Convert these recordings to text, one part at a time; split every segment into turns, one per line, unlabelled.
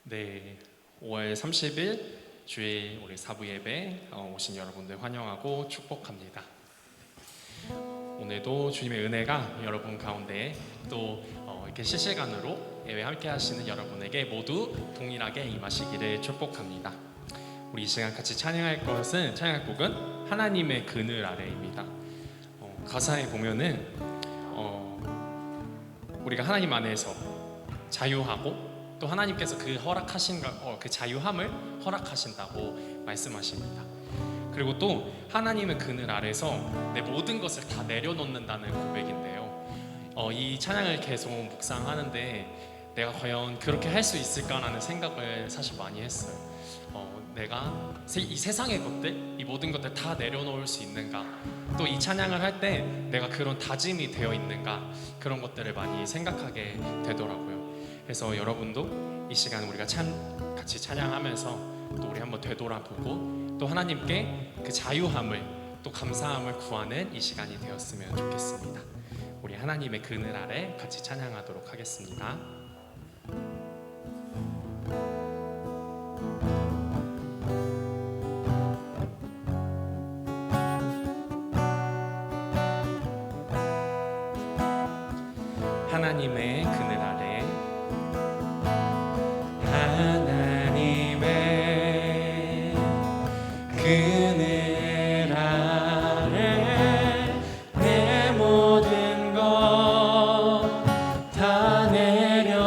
네, 5월 30일 주일 우리 사부 예배 오신 여러분들 환영하고 축복합니다. 오늘도 주님의 은혜가 여러분 가운데 또 이렇게 실시간으로 예배 함께 하시는 여러분에게 모두 동일하게 임하시기를 축복합니다. 우리 이 시간 같이 찬양할 곡은 하나님의 그늘 아래입니다. 가사에 보면은 우리가 하나님 안에서 자유하고 또 하나님께서 그 자유함을 허락하신다고 말씀하십니다. 그리고 또 하나님의 그늘 아래서 내 모든 것을 다 내려놓는다는 고백인데요. 이 찬양을 계속 묵상하는데 내가 과연 그렇게 할 수 있을까라는 생각을 사실 많이 했어요. 내가 이 세상의 것들, 이 모든 것들 다 내려놓을 수 있는가? 또 이 찬양을 할 때 내가 그런 다짐이 되어 있는가? 그런 것들을 많이 생각하게 되더라고요. 그래서 여러분도 이 시간 우리가 같이 찬양하면서 또 우리 한번 되돌아보고 또 하나님께 그 자유함을 또 감사함을 구하는 이 시간이 되었으면 좋겠습니다. 우리 하나님의 그늘 아래 같이 찬양하도록 하겠습니다. 하나님의 그늘 아래, 하나님의 그늘 아래 내 모든 것 다 내려놓고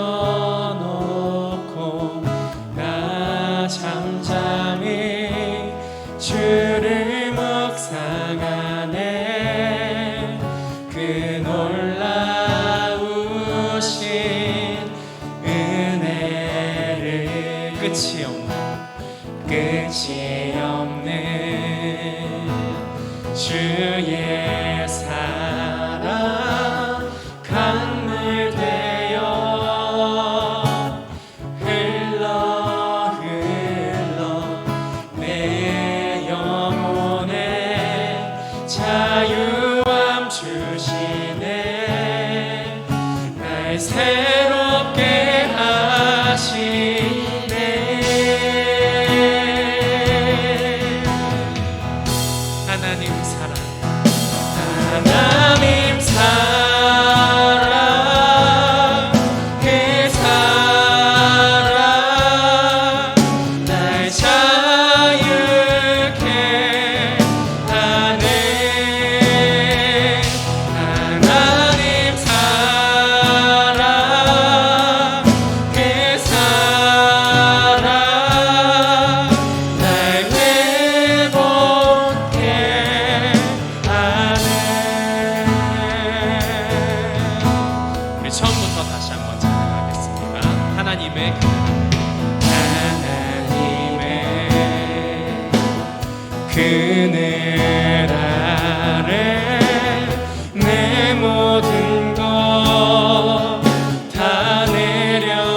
나 잠잠히 주를 묵상하네. 그 놀라우신 은혜를 끝이 없는 주의 사랑 강물 되어 흘러 내 영혼에 자유함 주시네. 날 새롭게 하시네. 하나님 사랑, 그 사랑 날 자유케 하네. 하나님 사랑, 그 사랑 날 회복해 하네. 우리 처음부터 다시 한번 찬양하겠습니다. 하나님의 그늘 아래 내 모든 것 다 내려놓고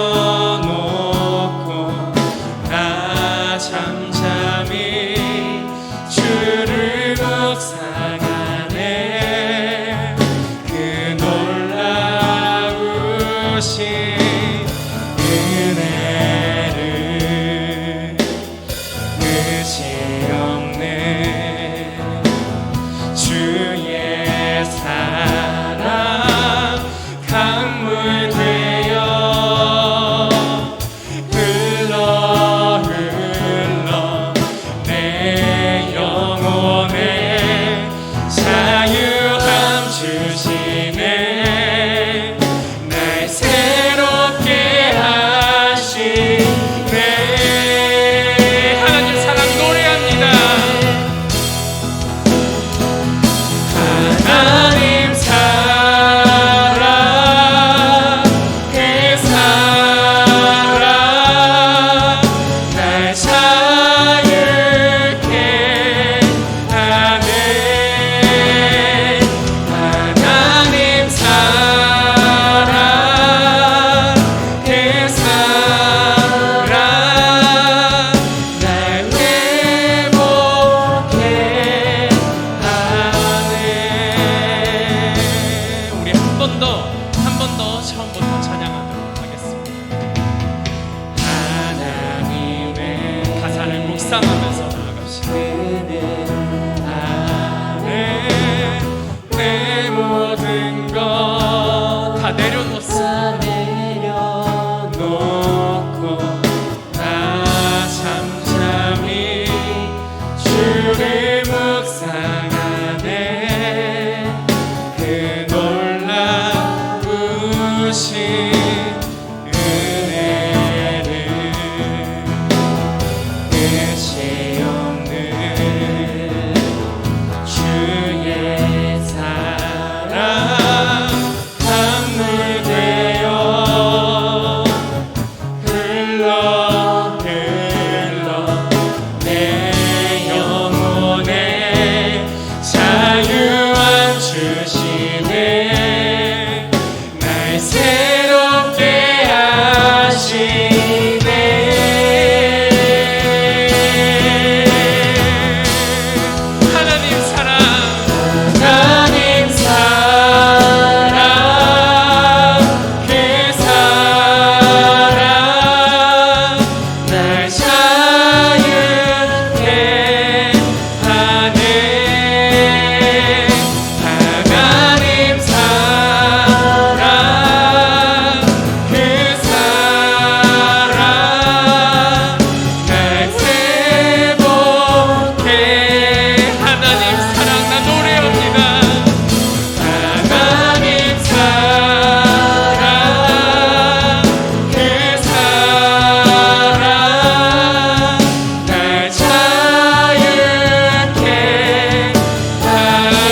나 잠잠히 주를 묵상하네. 그 놀라우신 은혜를 끝이 없는 주의 사랑 강물 되어 흘러 내 영혼에 자유함 주시네. 날 새롭게 하시네. 하나님 사랑 노래합니다. 주시네 날 새롭게 하시네 하나님 사랑 그 사랑 날 자유케 하네 하나님 사랑 그 사랑 날 회복해 하나님 사랑 나 노래합니다 하나님 사랑 그 사랑 날 자유케 하네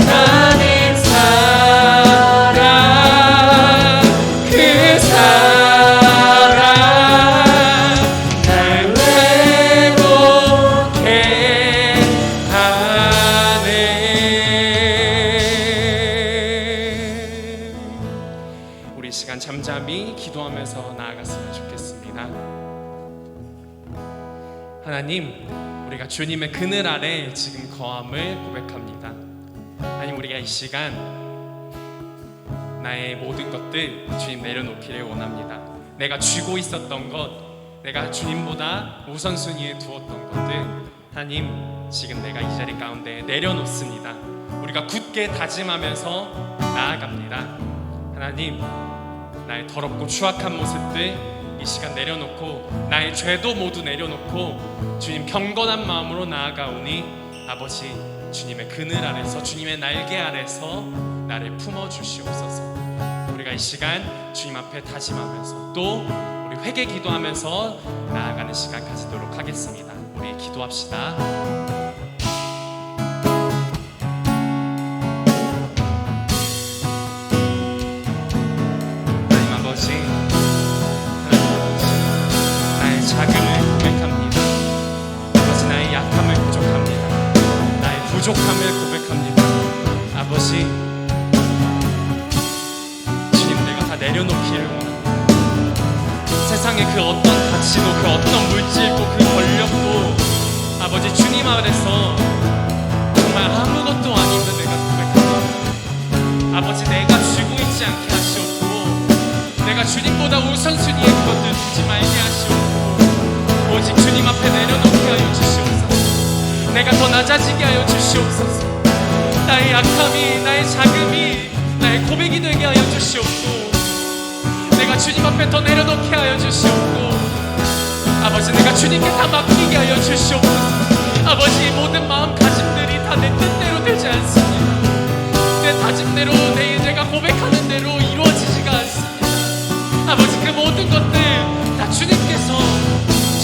하나님 사랑 그 사랑 날 회복해 하네 우리 시간 잠잠히 기도하면서 나아갔으면 좋겠습니다. 하나님, 우리가 주님의 그늘 아래 지금 거함을 고백합니다. 하나님, 우리가 이 시간 나의 모든 것들 주님 내려놓기를 원합니다. 내가 쥐고 있었던 것, 내가 주님보다 우선순위에 두었던 것들 하나님, 지금 내가 이 자리 가운데 내려놓습니다. 우리가 굳게 다짐하면서 나아갑니다. 하나님, 나의 더럽고 추악한 모습들 이 시간 내려놓고 나의 죄도 모두 내려놓고 주님 경건한 마음으로 나아가오니 아버지 주님의 그늘 아래서 주님의 날개 아래서 나를 품어주시옵소서. 우리가 이 시간 주님 앞에 다짐하면서 또 우리 회개 기도하면서 나아가는 시간 가지도록 하겠습니다. 우리 기도합시다. 하나님 아버지, 나의 자금을 고백합니다. 아버지, 나의 약함을 부족합니다. 나의 부족함을 고백합니다. 아버지, 주님, 내가 다 내려놓기를 원합니다. 세상의 그 어떤 가치도 그 어떤 물질도 그 권력도 아버지 주님 아래서 정말 아무것도 아닌 듯 내가 고백합니다. 아버지, 내가 쥐고 있지 않게 하시옵고 내가 주님보다 우선순위에 그것들 두지 말게 하시옵고 오직 주님 앞에 내려놓게 하여 주시옵소서. 내가 더 낮아지게 하여 주시옵소서. 나의 약함이 나의 자금이 나의 고백이 되게 하여 주시옵고 내가 주님 앞에 더 내려놓게 하여 주시옵고 아버지, 내가 주님께 다 맡기게 하여 주시옵소서. 아버지, 모든 마음가짐들이 다 내 뜻대로 되지 않습니다. 내 다짐대로 내가 고백하는 대로 이루어지지가 않습니다. 아버지, 그 모든 것들 다 주님께서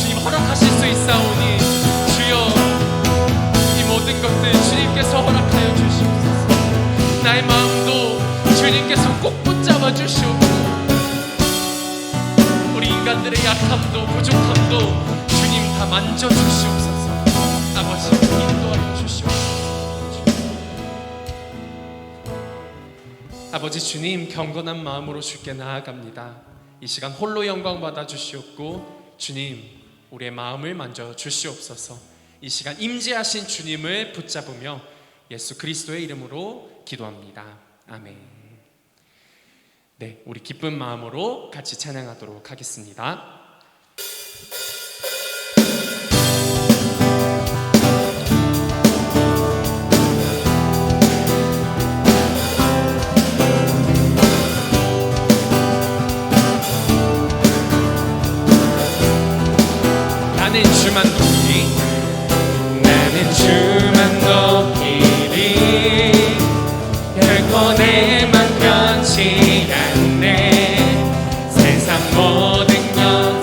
주님 허락하실 수 있사오니 주여 이 모든 것들 주님께서 허락하여 주시옵소서. 나의 마음도 주님께서 꼭 붙잡아 주시옵소서. 우리 인간들의 약함도 부족함도 주님 다 만져주시옵소서. 아버지, 인도하여 주시옵소서. 아버지 주님, 경건한 마음으로 주께 나아갑니다. 이 시간 홀로 영광 받아 주시옵고 주님, 우리의 마음을 만져 주시옵소서. 이 시간 임재하신 주님을 붙잡으며 예수 그리스도의 이름으로 기도합니다. 아멘. 네, 우리 기쁜 마음으로 같이 찬양하도록 하겠습니다. 나는 주만 높이리, 나는 주만 높이리, 결코 내맘 변치 않네. 세상 모든 것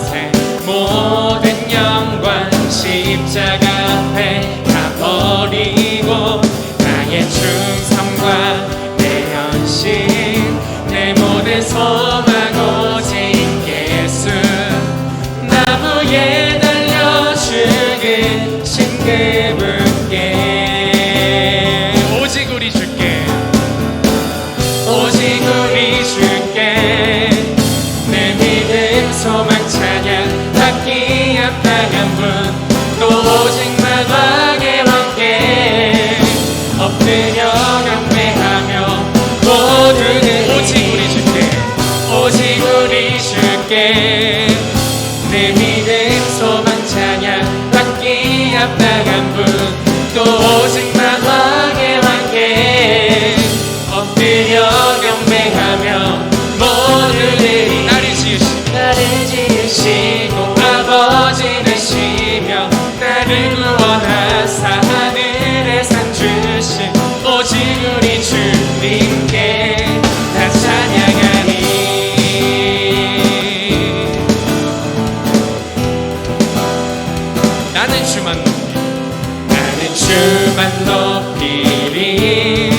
만왕의 왕께 엎드려 경배하며 모두들이 나를 지으시고 아버지 되시며 나를 구원하사 하늘에 상 주신 오직 우리 주님께 다 찬양하리.
나는 주만
높이리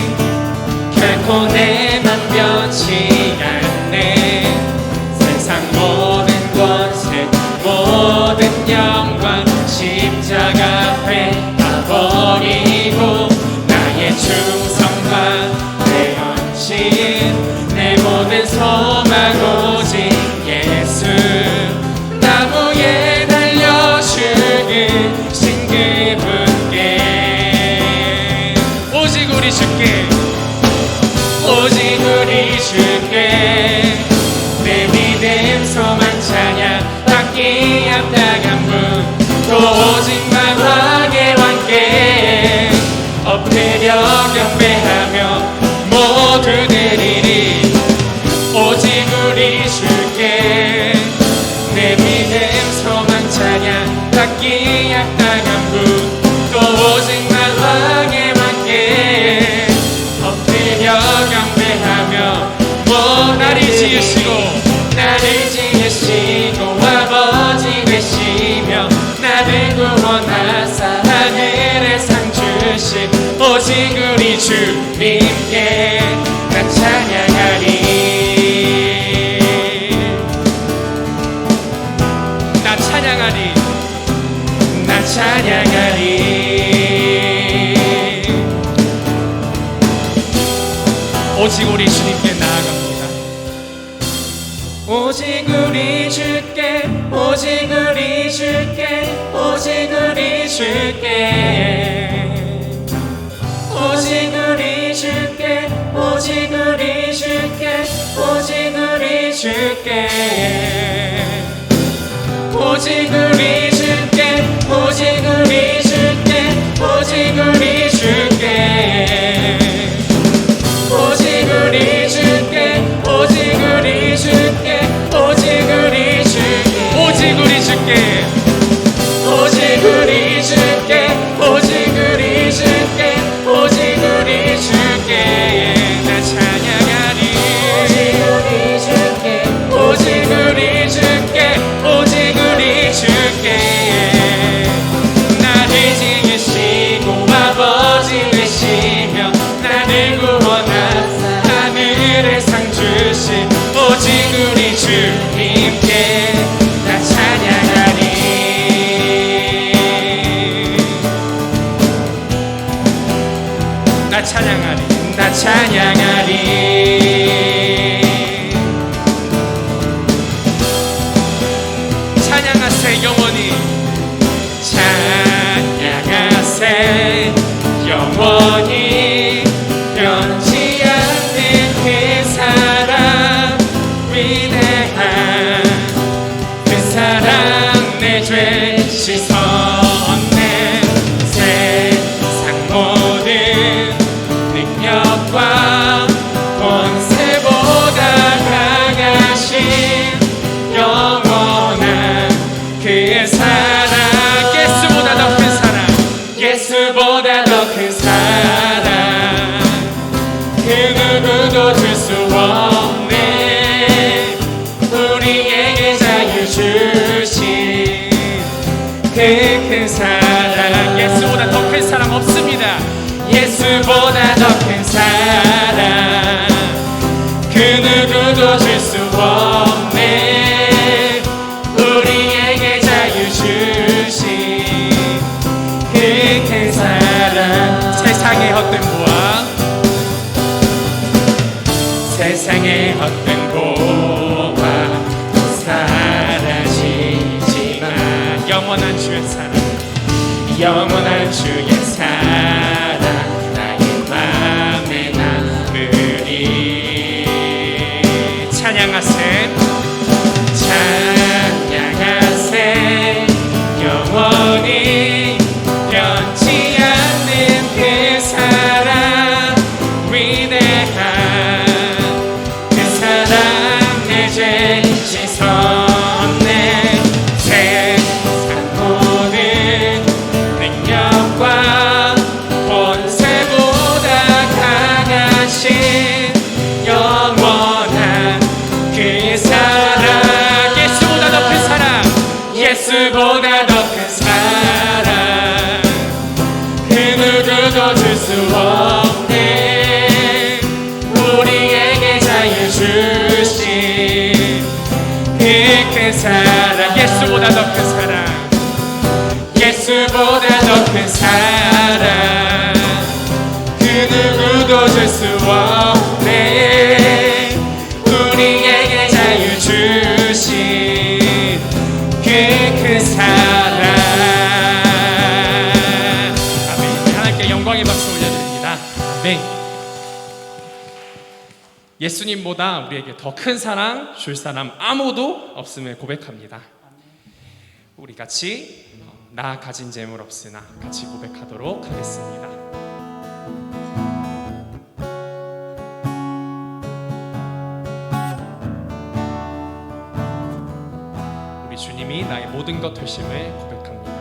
결코 내 맘 변치 않네. 세상 모든 권세 모든 영광 십자가 앞에 다 버리고 나의 충성과 내 헌신 내 모든 소망 오직 예수 나무에 달려 죽으신 그분께
오직 우리 주께
오직 우리 주께 내 믿음 소망 찬양 받기 합당한 분 또 오직 만왕의 왕께 엎드려 경배하며 모두 드리리. 오직 우리 주께 내 믿음 소망 찬양 받기 합당한 분 또 오직 만왕의 왕께 엎드려 경배하며 나를 지으시고 아버지 되시며 나를 구원하사 하늘에 상 주신 오직 우리 주님께 나 찬양하리.
나 찬양하리.
나 찬양하리.
오직 우리 주님께 나아갑니다.
오직 우리 주께 오직 우리 주께 오직 우리 주께 오직 우리 주께 오직 우리 주께 오직 우리 주께 오직 우리 주께 오직 우리 주께 오직 우리 주께 오직 우리 주께 오직 우리 주께 오직 우리 주께
오직 우리 주께
오직 우리 주께 오직 우리 주께 오직 우리 주께 나 찬양하리. 오직 우리 주께 오직 우리 주께 오직 우리 주께 나를 지으시고 아버지 되시며 나를 구원하사 하늘에 상 주신 오직 우리 주님께 나 찬양하리.
나 찬양하리.
나 찬양하리.
찬양하세 영원히.
찬양하세 영원히 변치 않는 그 사랑 위대한 그 사랑 내 죄 씻었네. 세상 모든 능력과 권세보다 강하신 영원한 그의 사랑
예수보다 더 큰 사랑.
예수보다 더 큰 사랑 그 누구도 줄 수 없네. 우리에게 자유 주신 그 큰 사랑
예수보다 더 큰 사랑 없습니다.
예수보다 더 큰 사랑 그 누구도 줄 수 없네. 우리에게 자유 주신 그 큰 사랑
세상의 헛된 보아
세상의 헛된 보화 사라지지만
영원한 주의 사랑.
영원한 주의 사랑 나의 맘에 남으리.
찬양하세.
찬양하세 영원히 변치 않는 그 묻어줄 수 없네. 우리에게 자유 주신 그 큰 사랑, 예수보다 더 큰 사랑, 예수보다 더 큰 사랑, 그 누구도 줄 수 없네. 우리에게 자유 주신 그 큰 사랑. 아멘. 하나님께 영광의 박수 올려드립니다. 아멘. 예수님보다 우리에게 더 큰 사랑 줄 사람 아무도 없음을 고백합니다. 우리 같이 나 가진 재물 없으나 같이 고백하도록 하겠습니다. 우리 주님이 나의 모든 것 되심을 고백합니다.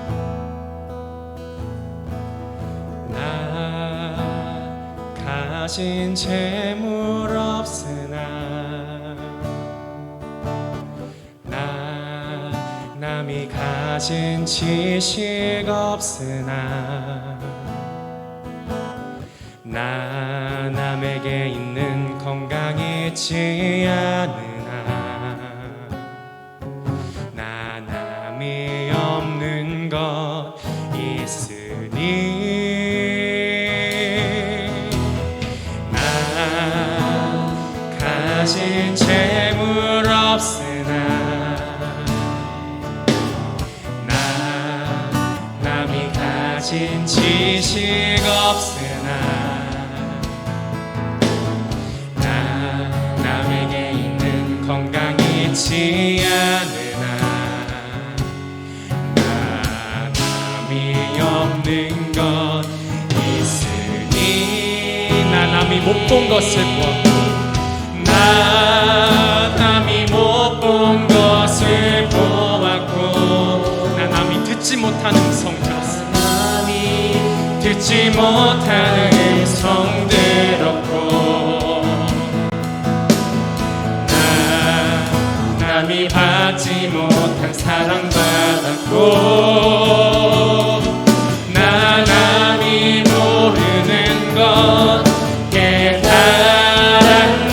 나 가진 재물 없으나 남이 가진 지식 없으나 나 남에게 있는 건강 있지 않으나 나 남이 없는 것 있으니 나 가진 재물 없으나 가진 지식 없으나 나 남에게 있는 건강 있지 않으나 나 남이 없는 것 있으니 나 남이 못 본 것을 보았고 나 남이 못 본 것을 보았고 나 남이 듣지 못한 음성 들었어. 듣지 못하는 음성 들었고 남이 받지 못한 사랑 받았고 나 남이 모르는 것 깨달았네.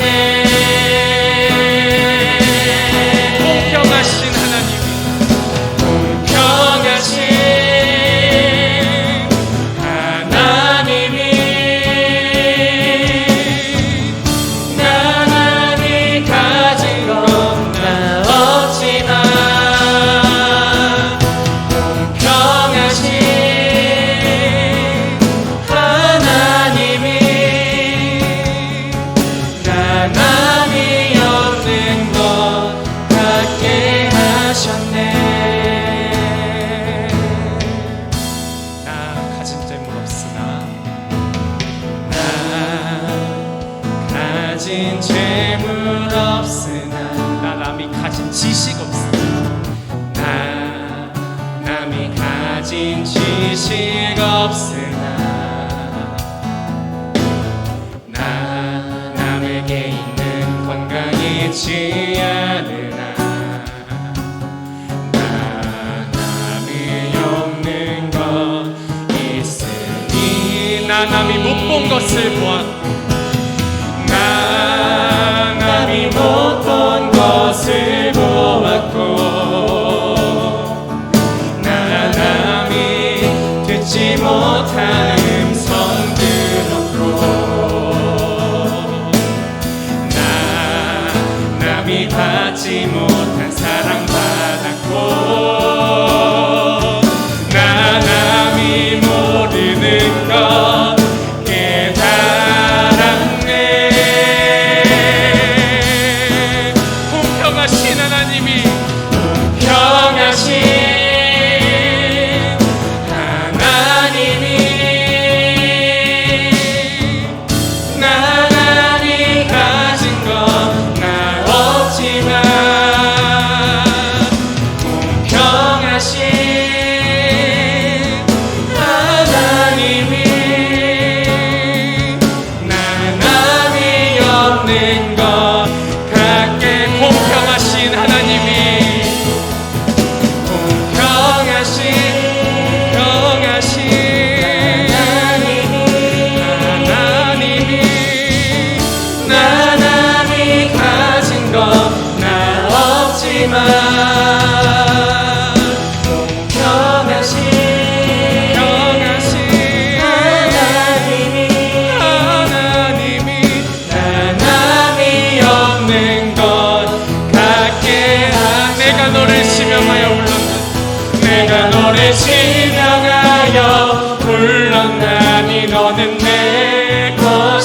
공평하신 하나님이 공평하신 가진 재물 없으나 나 남이 가진 지식 없으나 나 남이 가진 지식 없으나 나 남에게 있는 건강 있지 않으나 나 남이 없는 것 있으니 나 남이 못 본 것을 보았고 나 남이 못 본 것을 보았고 나 남이 듣지 못한 음성 들었고 나 남이 받지 못한 사랑 받았고 나 남이 모르는 것 공평하신 하나님이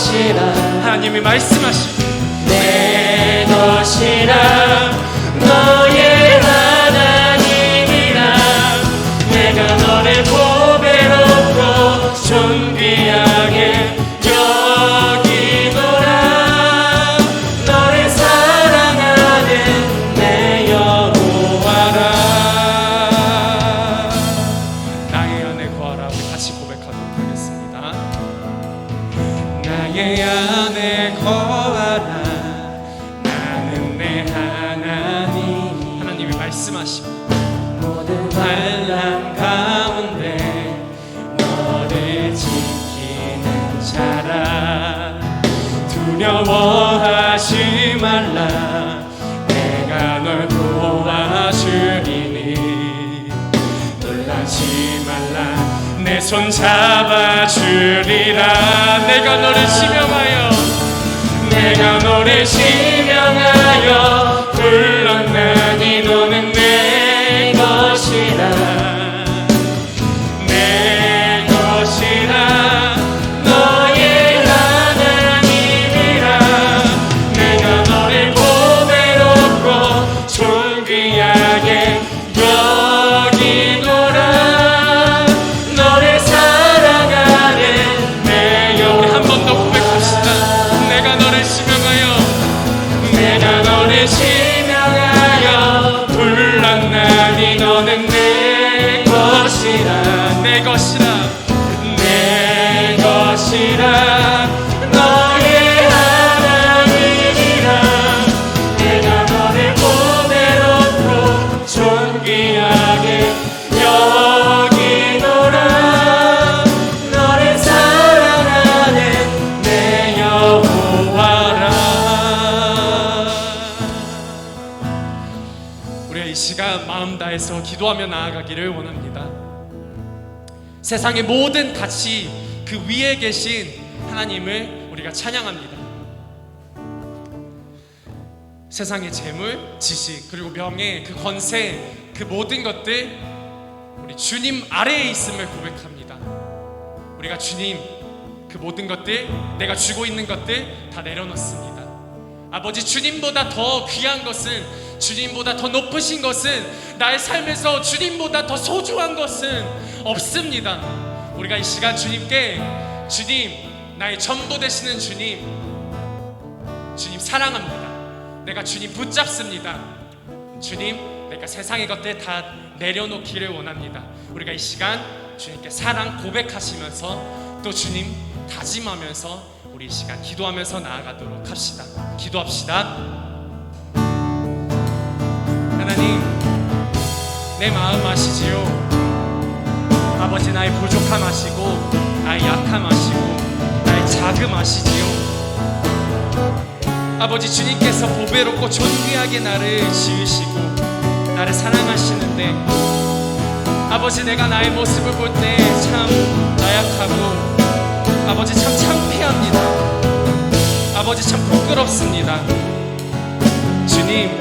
것이라
하나님이 말씀하시고
내 것이라 너의 하나님이라 내가 너를 보배롭고 존귀하게 여기노라 너를 사랑하는 내 여호와라.
나의 안에 거하라. 우리 같이 고백하도록 하겠습니다. 나의 안에 거하라. 나는 내 하나님. 하나님이 말씀하시고
모든
환난 가운데 너를 지키는 자라. 두려워하지 말라. 내가 널 도와주리니 놀라지 말라. 내 손 잡아주리라. 내가 너를 지명하여
내가 너를 지명하여 불렀나니 너는 내 것이라
내 것이라.
너의 하나님이라 내가 너를 보배롭고 존귀하게 여기노라 너를 사랑하는 내
우리 한 번 더
여호와.
고백합시다. 내가 너를 지명하여
내가 너를 지명하여 불렀나니 너는 내 것이라
내 것이라.
내 것이라 너의 하나님이라 내가 너를 보배롭고 존귀하게 여기노라 너를 사랑하는 내 여호와라.
우리가 이 시간 마음 다해서 기도하며 나아가기를 원합니다. 세상의 모든 가치 그 위에 계신 하나님을 우리가 찬양합니다. 세상의 재물, 지식, 그리고 명예, 그 권세, 그 모든 것들 우리 주님 아래에 있음을 고백합니다. 우리가 주님 그 모든 것들, 내가 쥐고 있는 것들 다 내려놓습니다. 아버지, 주님보다 더 귀한 것은, 주님보다 더 높으신 것은, 나의 삶에서 주님보다 더 소중한 것은 없습니다. 우리가 이 시간 주님께, 주님, 나의 전부 되시는 주님, 주님 사랑합니다. 내가 주님 붙잡습니다. 주님, 내가 세상의 것들 다 내려놓기를 원합니다. 우리가 이 시간 주님께 사랑 고백하시면서 또 주님 다짐하면서 우리 이 시간 기도하면서 나아가도록 합시다. 기도합시다. 하나님, 내 마음 아시지요? 아버지, 나의 부족함 아시고 나의 약함 아시고 나의 자금 아시지요? 아버지, 주님께서 보배롭고 존귀하게 나를 지으시고 나를 사랑하시는데, 아버지, 내가 나의 모습을 볼 때 참 나약하고 아버지 참 창피합니다. 아버지 참 부끄럽습니다. 주님,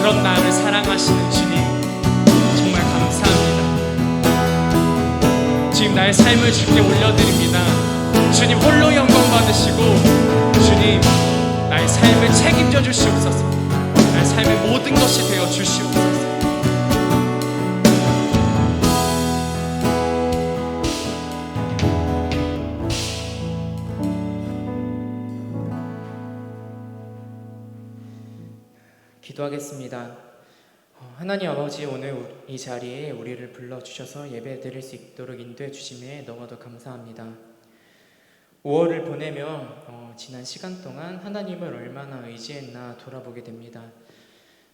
그런 나를 사랑하시는 주님 정말 감사합니다. 지금 나의 삶을 주께 올려드립니다. 주님 홀로 영광 받으시고 주님 나의 삶을 책임져 주시옵소서. 나의 삶의 모든 것이 되어 주시옵소서.
기도하겠습니다. 하나님 아버지, 오늘 이 자리에 우리를 불러주셔서 예배드릴 수 있도록 인도해 주심에 너무도 감사합니다. 5월을 보내며 지난 시간 동안 하나님을 얼마나 의지했나 돌아보게 됩니다.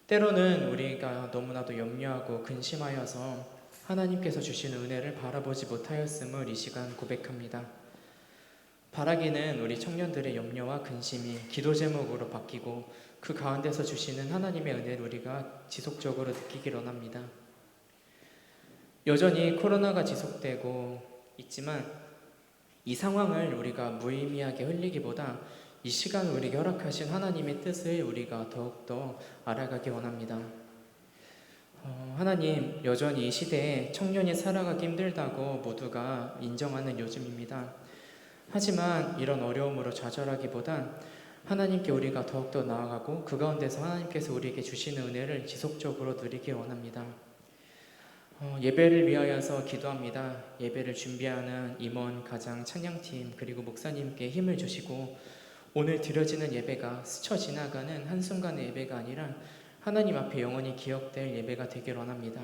때로는 우리가 너무나도 염려하고 근심하여서 하나님께서 주시는 은혜를 바라보지 못하였음을 이 시간 고백합니다. 바라기는 우리 청년들의 염려와 근심이 기도 제목으로 바뀌고 그 가운데서 주시는 하나님의 은혜를 우리가 지속적으로 느끼기를 원합니다. 여전히 코로나가 지속되고 있지만 이 상황을 우리가 무의미하게 흘리기보다 이 시간 우리에게 허락하신 하나님의 뜻을 우리가 더욱더 알아가기 원합니다. 하나님, 여전히 이 시대에 청년이 살아가기 힘들다고 모두가 인정하는 요즘입니다. 하지만 이런 어려움으로 좌절하기보단 하나님께 우리가 더욱더 나아가고 그 가운데서 하나님께서 우리에게 주시는 은혜를 지속적으로 누리기 원합니다. 예배를 위하여서 기도합니다. 예배를 준비하는 임원, 가장, 찬양팀 그리고 목사님께 힘을 주시고 오늘 드려지는 예배가 스쳐 지나가는 한순간의 예배가 아니라 하나님 앞에 영원히 기억될 예배가 되길 원합니다.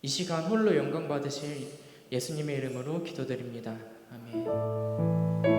이 시간 홀로 영광 받으실 예수님의 이름으로 기도드립니다. 아멘.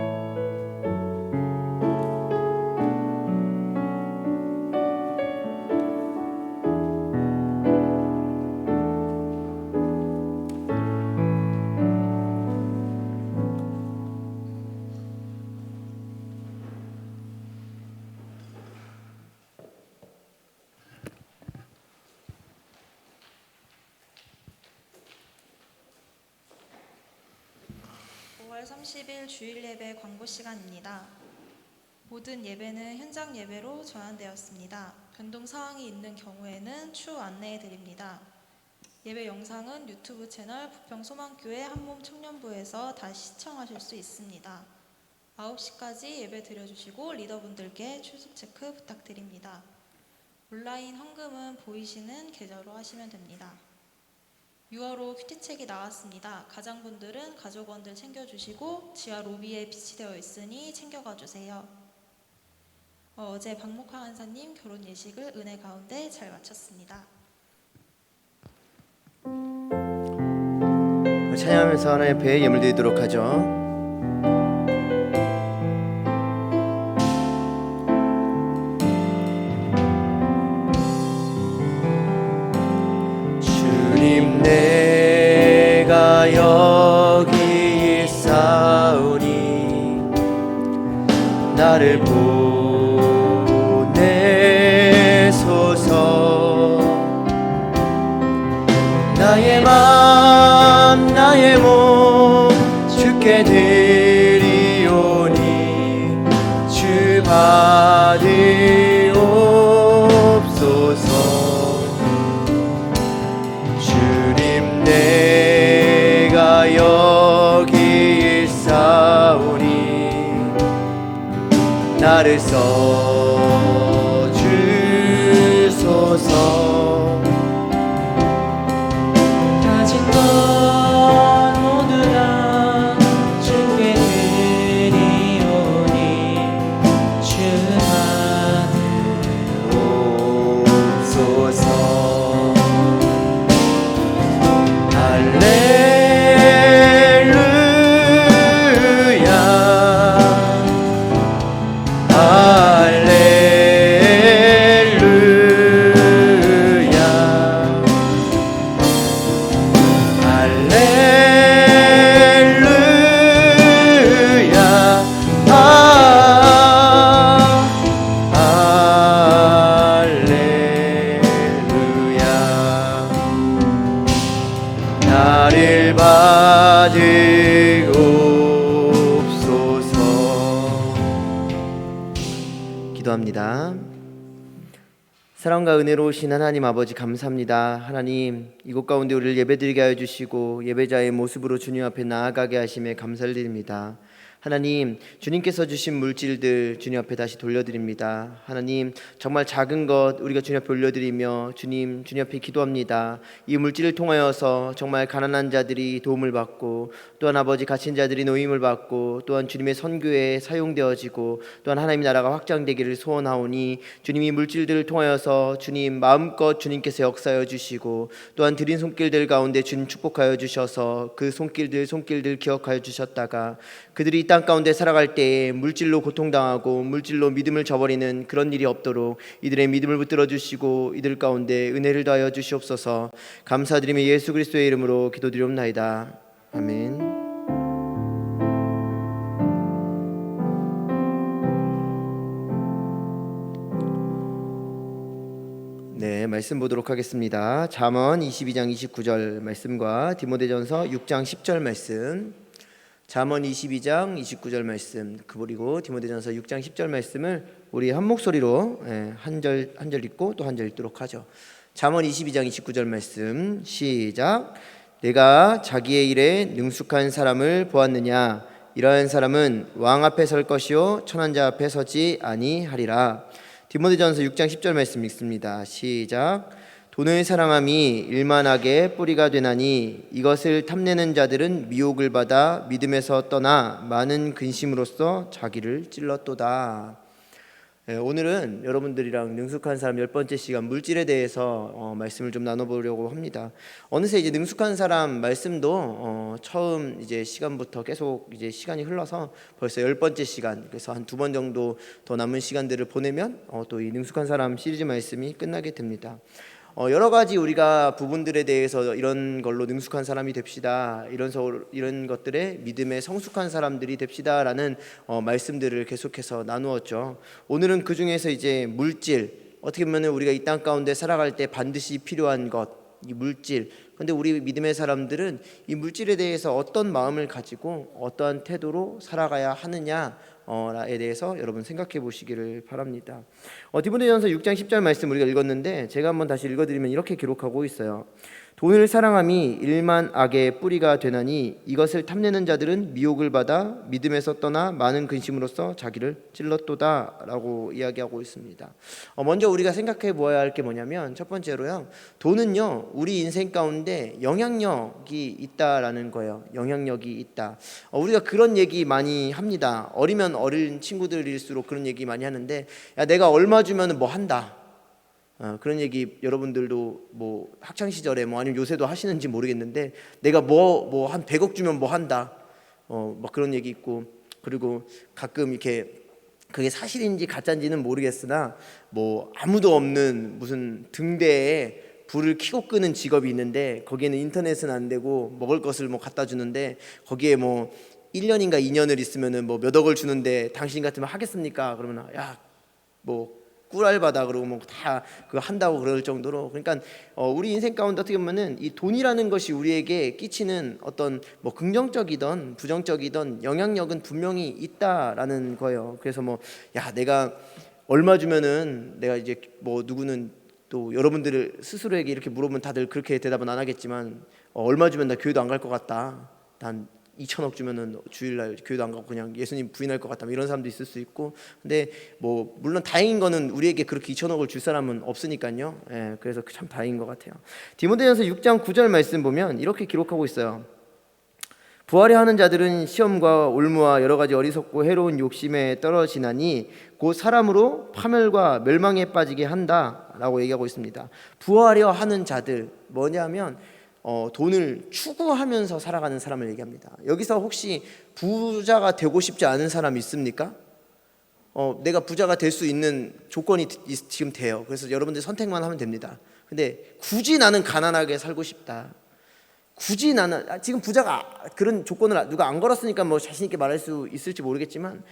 5월 30일 주일 예배 광고 시간입니다. 모든 예배는 현장 예배로 전환되었습니다. 변동 사항이 있는 경우에는 추후 안내해 드립니다. 예배 영상은 유튜브 채널 부평소망교회 한몸 청년부에서 다시 시청하실 수 있습니다. 9시까지 예배 드려주시고 리더분들께 출석 체크 부탁드립니다. 온라인 헌금은 보이시는 계좌로 하시면 됩니다. 6월호 큐티책이 나왔습니다. 가장분들은 가족원들 챙겨주시고 지하 로비에 비치되어 있으니 챙겨가 주세요. 어제 박목화 간사님 결혼 예식을 은혜 가운데 잘 마쳤습니다.
찬양하면서 하나님 앞에 예물 드리도록 하죠. 주님 내가 여기 있사오니 나를 보내소서. 나의 맘 나의 몸 주께 드리오니 주 받으옵소서. 주님 내가 여기 있사오니 나를 써주소서.
가진 것 모두 다 주께 드리오니 주
받으옵소서. 나를 받으옵소서. 기도합니다. 사랑과 은혜로우신 하나님 아버지 감사합니다. 하나님 이곳 가운데 우리를 예배드리게 하여 주시고 예배자의 모습으로 주님 앞에 나아가게 하심에 감사를 드립니다. 하나님 주님께서 주신 물질들 주님 앞에 다시 돌려드립니다. 하나님 정말 작은 것 우리가 주님 앞에 올려드리며 주님 앞에 기도합니다. 이 물질을 통하여서 정말 가난한 자들이 도움을 받고 또한 아버지 갇힌 자들이 노임을 받고 또한 주님의 선교에 사용되어지고 또한 하나님의 나라가 확장되기를 소원하오니 주님 이 물질들을 통하여서 주님 마음껏 주님께서 역사하여 주시고 또한 드린 손길들 가운데 주님 축복하여 주셔서 그 손길들 기억하여 주셨다가 그들이 이 땅 가운데 살아갈 때에 물질로 고통당하고 물질로 믿음을 저버리는 그런 일이 없도록 이들의 믿음을 붙들어 주시고 이들 가운데 은혜를 더하여 주시옵소서. 감사드리며 예수 그리스도의 이름으로 기도드리옵나이다. 아멘. 네, 말씀 보도록 하겠습니다. 잠언 22장 29절 말씀과 디모데전서 6장 10절 말씀. 잠언 22장 29절 말씀 그리고 디모데전서 6장 10절 말씀을 우리 한 목소리로 한 절 읽고 또 한 절 읽도록 하죠. 잠언 22장 29절 말씀 시작. 내가 자기의 일에 능숙한 사람을 보았느냐. 이러한 사람은 왕 앞에 설 것이요 천한 자 앞에 서지 아니하리라. 디모데전서 6장 10절 말씀 읽습니다. 시작. 돈을 사랑함이 일만하게 뿌리가 되나니 이것을 탐내는 자들은 미혹을 받아 믿음에서 떠나 많은 근심으로써 자기를 찔렀도다. 오늘은 여러분들이랑 능숙한 사람 10번째 시간 물질에 대해서 말씀을 좀 나눠보려고 합니다. 어느새 이제 능숙한 사람 말씀도 처음 이제 시간부터 계속 이제 시간이 흘러서 벌써 10번째 시간, 그래서 한 2번 정도 더 남은 시간들을 보내면 또 이 능숙한 사람 시리즈 말씀이 끝나게 됩니다. 여러 가지 우리가 부분들에 대해서 이런 걸로 능숙한 사람이 됩시다, 이런 것들에 믿음의 성숙한 사람들이 됩시다라는 말씀들을 계속해서 나누었죠. 오늘은 그 중에서 이제 물질, 어떻게 보면 우리가 이 땅 가운데 살아갈 때 반드시 필요한 것, 이 물질. 근데 우리 믿음의 사람들은 이 물질에 대해서 어떤 마음을 가지고 어떠한 태도로 살아가야 하느냐에 대해서 여러분 생각해 보시기를 바랍니다. 디모데전서 6장 10절 말씀 우리가 읽었는데 제가 한번 다시 읽어드리면 이렇게 기록하고 있어요. 돈을 사랑함이 일만 악의 뿌리가 되나니 이것을 탐내는 자들은 미혹을 받아 믿음에서 떠나 많은 근심으로써 자기를 찔렀도다라고 이야기하고 있습니다. 먼저 우리가 생각해 보아야 할 게 뭐냐면 첫 번째로요, 돈은요 우리 인생 가운데 영향력이 있다라는 거예요. 영향력이 있다. 우리가 그런 얘기 많이 합니다. 어리면 어린 친구들일수록 그런 얘기 많이 하는데, 야 내가 얼마 주면 뭐 한다, 그런 얘기 여러분들도 뭐 학창 시절에 뭐 아니면 요새도 하시는지 모르겠는데, 내가 뭐 한 100억 주면 뭐 한다, 막 그런 얘기 있고, 그리고 가끔 이렇게 그게 사실인지 가짜인지는 모르겠으나 뭐 아무도 없는 무슨 등대에 불을 켜고 끄는 직업이 있는데 거기에는 인터넷은 안 되고 먹을 것을 뭐 갖다 주는데 거기에 뭐 1년인가 2년을 있으면은 뭐 몇 억을 주는데 당신 같으면 하겠습니까? 그러면 야 뭐 꿀알바다 그러고 뭐 다 그거 한다고 그럴 정도로, 그러니까 우리 인생 가운데 어떻게 보면은 이 돈이라는 것이 우리에게 끼치는 어떤 뭐 긍정적이든 부정적이든 영향력은 분명히 있다라는 거예요. 그래서 뭐 야 내가 얼마 주면은, 내가 이제 뭐 누구는 또 여러분들을 스스로에게 이렇게 물어보면 다들 그렇게 대답은 안 하겠지만 얼마 주면 나 교회도 안 갈 것 같다, 난 2천억 주면은 주일날 교회도 안 가고 그냥 예수님 부인할 것 같다, 이런 사람도 있을 수 있고, 근데 뭐 물론 다행인 거는 우리에게 그렇게 2천억을 줄 사람은 없으니까요. 그래서 참 다행인 것 같아요. 디모데전서 6장 9절 말씀 보면 이렇게 기록하고 있어요. 부하려 하는 자들은 시험과 올무와 여러 가지 어리석고 해로운 욕심에 떨어지나니 곧 사람으로 파멸과 멸망에 빠지게 한다라고 얘기하고 있습니다. 부하려 하는 자들 뭐냐면 돈을 추구하면서 살아가는 사람을 얘기합니다. 여기서 혹시 부자가 되고 싶지 않은 사람 있습니까? 내가 부자가 될 수 있는 조건이 지금 돼요. 그래서 여러분들 선택만 하면 됩니다. 근데 굳이 나는 가난하게 살고 싶다, 굳이 나는 지금 부자가 그런 조건을 누가 안 걸었으니까 뭐 자신 있게 말할 수 있을지 모르겠지만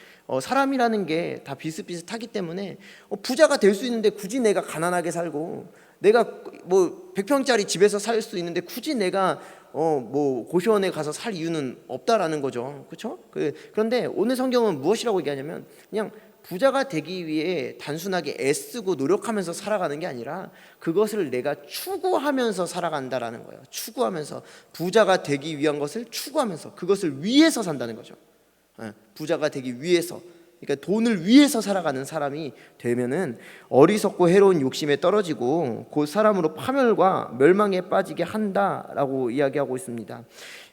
사람이라는 게 다 비슷비슷하기 때문에 부자가 될 수 있는데 굳이 내가 가난하게 살고, 내가 뭐 100평짜리 집에서 살 수 있는데 굳이 내가 뭐 고시원에 가서 살 이유는 없다라는 거죠. 그렇죠? 그런데 오늘 성경은 무엇이라고 얘기하냐면 그냥 부자가 되기 위해 단순하게 애쓰고 노력하면서 살아가는 게 아니라 그것을 내가 추구하면서 살아간다라는 거예요. 추구하면서, 부자가 되기 위한 것을 추구하면서 그것을 위해서 산다는 거죠. 부자가 되기 위해서, 그러니까 돈을 위해서 살아가는 사람이 되면은 어리석고 해로운 욕심에 떨어지고 곧 사람으로 파멸과 멸망에 빠지게 한다라고 이야기하고 있습니다.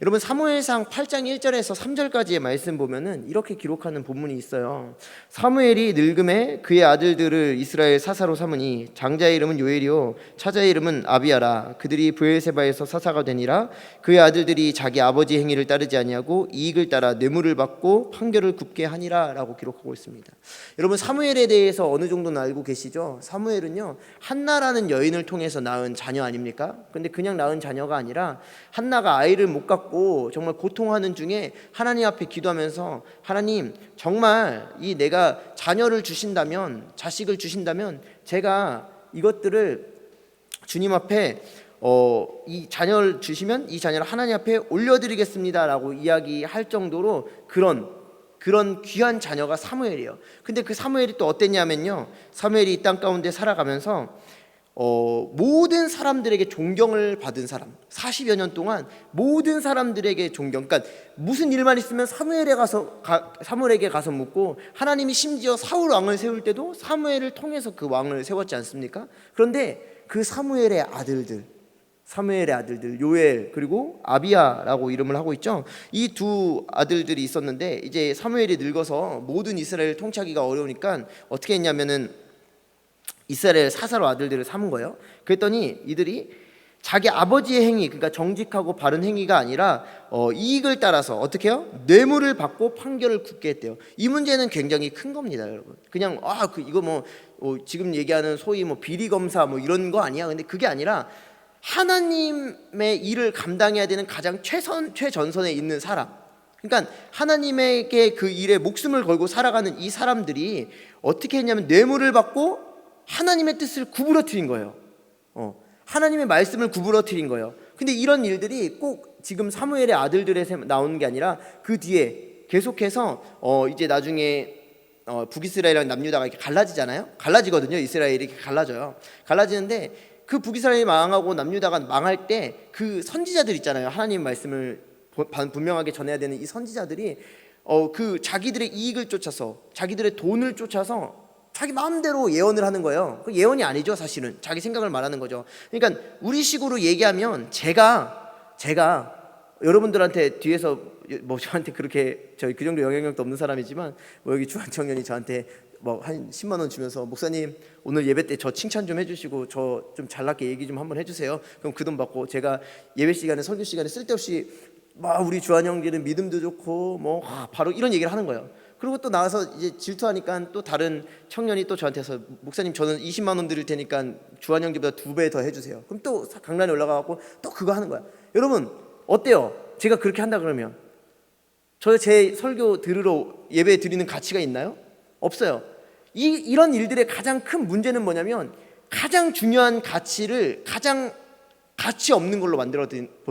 여러분 사무엘상 8장 1절에서 3절까지의 말씀 보면은 이렇게 기록하는 본문이 있어요. 사무엘이 늙음에 그의 아들들을 이스라엘 사사로 삼으니 장자의 이름은 요엘이요 차자의 이름은 아비야라. 그들이 브엘세바에서 사사가 되니라. 그의 아들들이 자기 아버지 행위를 따르지 아니하고 이익을 따라 뇌물을 받고 판결을 굽게 하니라라고 기록하고 있습니다. 여러분 사무엘에 대해서 어느 정도는 알고 계시죠? 사무엘은요 한나라는 여인을 통해서 낳은 자녀 아닙니까? 근데 그냥 낳은 자녀가 아니라 한나가 아이를 못 갖고 정말 고통하는 중에 하나님 앞에 기도하면서, 하나님 정말 이 내가 자녀를 주신다면, 자식을 주신다면 제가 이것들을 주님 앞에 이 자녀를 주시면 이 자녀를 하나님 앞에 올려드리겠습니다라고 이야기할 정도로 그런 귀한 자녀가 사무엘이에요. 근데 그 사무엘이 또 어땠냐면요, 사무엘이 이 땅 가운데 살아가면서 모든 사람들에게 존경을 받은 사람, 40여 년 동안 모든 사람들에게 존경. 그러니까 무슨 일만 있으면 사무엘에게 가서 묻고, 하나님이 심지어 사울 왕을 세울 때도 사무엘을 통해서 그 왕을 세웠지 않습니까? 그런데 그 사무엘의 아들들 요엘 그리고 아비야라고 이름을 하고 있죠. 이 두 아들들이 있었는데 이제 사무엘이 늙어서 모든 이스라엘을 통치하기가 어려우니까 어떻게 했냐면은 이스라엘 사사로 아들들을 삼은 거예요. 그랬더니 이들이 자기 아버지의 행위, 그러니까 정직하고 바른 행위가 아니라 이익을 따라서 어떻게 해요? 뇌물을 받고 판결을 굳게 했대요. 이 문제는 굉장히 큰 겁니다, 여러분. 그냥 이거 지금 얘기하는 소위 비리 검사 이런 거 아니야. 근데 그게 아니라 하나님의 일을 감당해야 되는 가장 최전선에 있는 사람, 그러니까 하나님에게 그 일에 목숨을 걸고 살아가는 이 사람들이 어떻게 했냐면 뇌물을 받고 하나님의 뜻을 구부러뜨린 거예요. 하나님의 말씀을 구부러뜨린 거예요. 근데 이런 일들이 꼭 지금 사무엘의 아들들에 나오는 게 아니라 그 뒤에 계속해서 이제 나중에 북이스라엘이랑 남유다가 이렇게 갈라지거든요. 이스라엘이 이렇게 갈라지는데 그 북이스라엘이 망하고 남유다가 망할 때 그 선지자들 있잖아요. 하나님 말씀을 분명하게 전해야 되는 이 선지자들이 그 자기들의 이익을 쫓아서, 자기들의 돈을 쫓아서 자기 마음대로 예언을 하는 거예요. 그 예언이 아니죠, 사실은. 자기 생각을 말하는 거죠. 그러니까 우리식으로 얘기하면 제가 여러분들한테 뒤에서 저한테 그렇게 저희 그 정도 영향력도 없는 사람이지만 여기 주한 청년이 저한테 한 10만 원 주면서 목사님 오늘 예배 때 저 칭찬 좀 해주시고 저 좀 잘났게 얘기 좀 한번 해주세요. 그럼 그 돈 받고 제가 예배 시간에 설교 시간에 쓸데없이 우리 주한 형제는 믿음도 좋고 바로 이런 얘기를 하는 거예요. 그리고 또 나와서 이제 질투하니까 또 다른 청년이 또 저한테서 목사님 저는 20만 원 드릴 테니까 주한 형제보다 2배 더 해주세요. 그럼 또 강단에 올라가고 또 그거 하는 거야. 여러분 어때요? 제가 그렇게 한다 그러면 제 설교 들으러 예배 드리는 가치가 있나요? 없어요. 이런 일들의 가장 큰 문제는 뭐냐면 가장 중요한 가치를 가장 가치 없는 걸로 만들어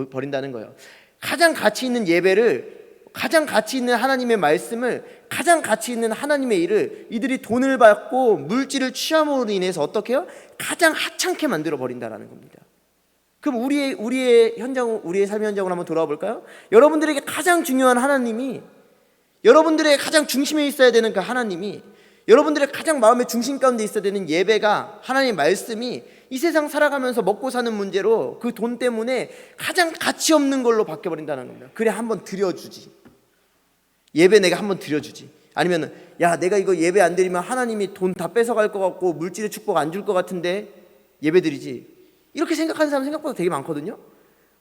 버린다는 거예요. 가장 가치 있는 예배를, 가장 가치 있는 하나님의 말씀을, 가장 가치 있는 하나님의 일을 이들이 돈을 받고 물질을 취함으로 인해서 어떻게 해요? 가장 하찮게 만들어 버린다는 겁니다. 그럼 우리의 삶의 현장으로 한번 돌아와 볼까요? 여러분들에게 가장 중요한 하나님이, 여러분들의 가장 중심에 있어야 되는 그 하나님이, 여러분들의 가장 마음의 중심 가운데 있어야 되는 예배가, 하나님의 말씀이 이 세상 살아가면서 먹고 사는 문제로 그 돈 때문에 가장 가치 없는 걸로 바뀌어버린다는 겁니다. 그래 한번 드려주지, 예배 내가 한번 드려주지, 아니면 야 내가 이거 예배 안 드리면 하나님이 돈 다 뺏어갈 것 같고 물질의 축복 안 줄 것 같은데 예배 드리지, 이렇게 생각하는 사람 생각보다 되게 많거든요.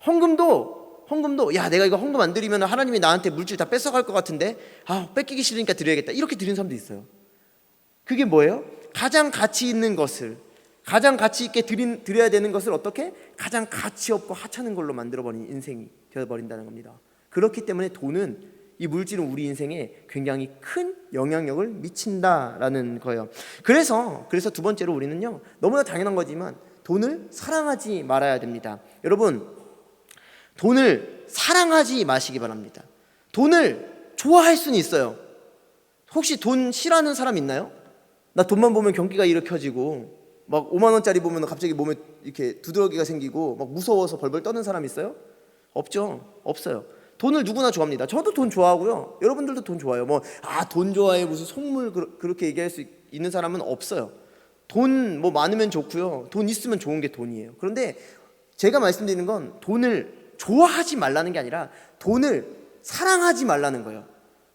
헌금도 야 내가 이거 헌금 안 드리면 하나님이 나한테 물질 다 뺏어갈 것 같은데 뺏기기 싫으니까 드려야겠다, 이렇게 드리는 사람도 있어요. 그게 뭐예요? 가장 가치 있는 것을, 가장 가치 있게 드려야 되는 것을 어떻게? 가장 가치 없고 하찮은 걸로 만들어버린 인생이 되어버린다는 겁니다. 그렇기 때문에 돈은, 이 물질은 우리 인생에 굉장히 큰 영향력을 미친다라는 거예요. 그래서 두 번째로 우리는요, 너무나 당연한 거지만 돈을 사랑하지 말아야 됩니다. 여러분, 돈을 사랑하지 마시기 바랍니다. 돈을 좋아할 수는 있어요. 혹시 돈 싫어하는 사람 있나요? 나 돈만 보면 경기가 일으켜지고 막 5만 원짜리 보면 갑자기 몸에 이렇게 두드러기가 생기고 막 무서워서 벌벌 떠는 사람 있어요? 없죠. 없어요. 돈을 누구나 좋아합니다. 저도 돈 좋아하고요. 여러분들도 돈 좋아해요. 돈 좋아해 무슨 속물 그렇게 얘기할 수 있는 사람은 없어요. 돈 많으면 좋고요. 돈 있으면 좋은 게 돈이에요. 그런데 제가 말씀드리는 건 돈을 좋아하지 말라는 게 아니라 돈을 사랑하지 말라는 거예요.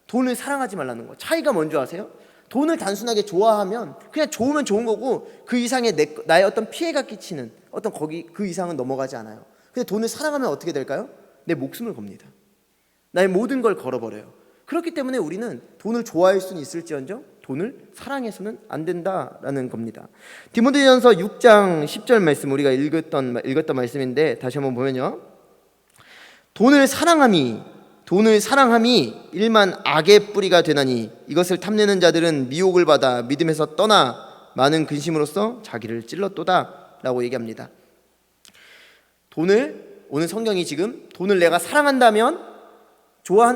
돈을 사랑하지 말라는 거. 차이가 뭔지 아세요? 돈을 단순하게 좋아하면 그냥 좋으면 좋은 거고 그 이상의 나의 어떤 피해가 끼치는 어떤 그 이상은 넘어가지 않아요. 근데 돈을 사랑하면 어떻게 될까요? 내 목숨을 겁니다. 나의 모든 걸 걸어버려요. 그렇기 때문에 우리는 돈을 좋아할 수는 있을지언정 돈을 사랑해서는 안 된다라는 겁니다. 디모데전서 6장 10절 말씀 우리가 읽었던 말씀인데 다시 한번 보면요, 돈을 사랑함이 일만 악의 뿌리가 되나니 이것을 탐내는 자들은 미혹을 받아 믿음에서 떠나 많은 근심으로써 자기를 찔렀도다 라고 얘기합니다. 오늘 성경이 지금 돈을 내가 사랑한다면,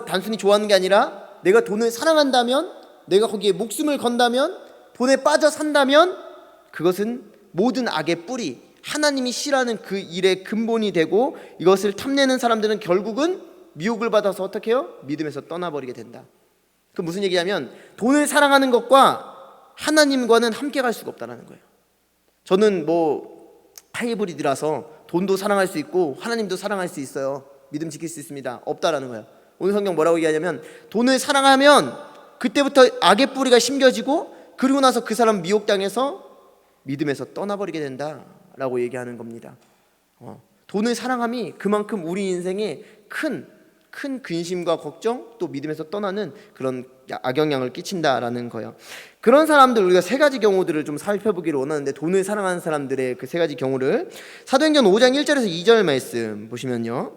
단순히 좋아하는 게 아니라 내가 돈을 사랑한다면, 내가 거기에 목숨을 건다면, 돈에 빠져 산다면 그것은 모든 악의 뿌리, 하나님이 싫어하는 그 일의 근본이 되고 이것을 탐내는 사람들은 결국은 미혹을 받아서 어떻게 해요? 믿음에서 떠나버리게 된다. 그 무슨 얘기냐면 돈을 사랑하는 것과 하나님과는 함께 갈 수가 없다는 거예요. 저는 뭐 하이브리드라서 돈도 사랑할 수 있고 하나님도 사랑할 수 있어요. 믿음 지킬 수 있습니다. 없다라는 거예요. 오늘 성경 뭐라고 얘기하냐면 돈을 사랑하면 그때부터 악의 뿌리가 심겨지고 그리고 나서 그 사람 미혹당해서 믿음에서 떠나버리게 된다라고 얘기하는 겁니다. 돈을 사랑함이 그만큼 우리 인생에 큰 근심과 걱정 또 믿음에서 떠나는 그런 악영향을 끼친다라는 거예요. 그런 사람들 우리가 세 가지 경우들을 좀 살펴보기를 원하는데 돈을 사랑하는 사람들의 그 세 가지 경우를 사도행전 5장 1절에서 2절 말씀 보시면요.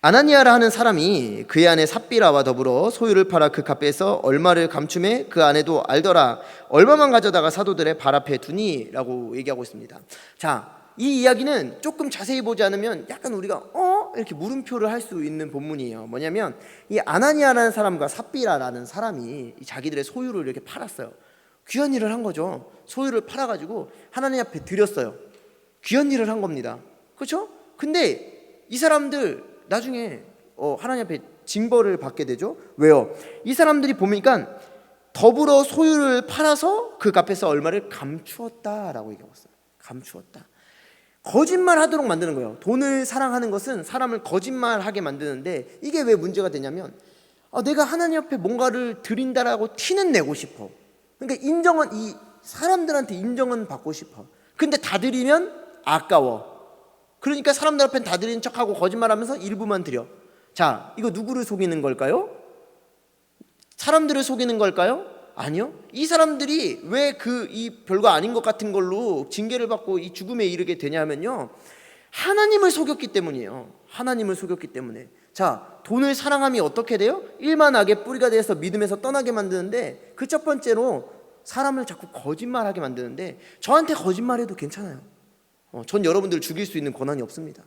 아나니아라 하는 사람이 그의 아내 삽비라와 더불어 소유를 팔아 그 값에서 얼마를 감춤해 그 아내도 알더라. 얼마만 가져다가 사도들의 발 앞에 두니라고 얘기하고 있습니다. 자, 이 이야기는 조금 자세히 보지 않으면 약간 우리가 이렇게 물음표를 할 수 있는 본문이에요. 뭐냐면 이 아나니아라는 사람과 삽비라라는 사람이 자기들의 소유를 이렇게 팔았어요. 귀한 일을 한 거죠. 소유를 팔아가지고 하나님 앞에 드렸어요. 귀한 일을 한 겁니다. 그렇죠? 근데 이 사람들 나중에 하나님 앞에 징벌을 받게 되죠. 왜요? 이 사람들이 보니까 더불어 소유를 팔아서 그 값에서 얼마를 감추었다라고 얘기하고 있어요. 감추었다. 거짓말 하도록 만드는 거예요. 돈을 사랑하는 것은 사람을 거짓말하게 만드는데 이게 왜 문제가 되냐면 내가 하나님 앞에 뭔가를 드린다라고 티는 내고 싶어. 그러니까 인정은 이 사람들한테 인정은 받고 싶어. 근데 다 드리면 아까워. 그러니까 사람들 앞엔 다 드리는 척하고 거짓말하면서 일부만 드려. 자, 이거 누구를 속이는 걸까요? 사람들을 속이는 걸까요? 아니요. 이 사람들이 왜 이 별거 아닌 것 같은 걸로 징계를 받고 이 죽음에 이르게 되냐면요, 하나님을 속였기 때문이에요. 하나님을 속였기 때문에. 자, 돈을 사랑함이 어떻게 돼요? 일만 악의 뿌리가 돼서 믿음에서 떠나게 만드는데 그 첫 번째로 사람을 자꾸 거짓말하게 만드는데 저한테 거짓말해도 괜찮아요. 전 여러분들 죽일 수 있는 권한이 없습니다.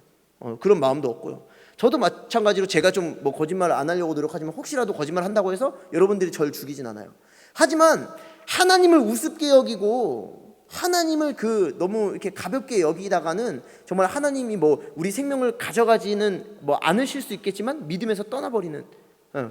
그런 마음도 없고요. 저도 마찬가지로 제가 좀 뭐 거짓말을 안 하려고 노력하지만 혹시라도 거짓말 한다고 해서 여러분들이 저를 죽이진 않아요. 하지만 하나님을 우습게 여기고 하나님을 너무 이렇게 가볍게 여기다가는 정말 하나님이 뭐 우리 생명을 가져가지는 뭐 않으실 수 있겠지만 믿음에서 떠나버리는,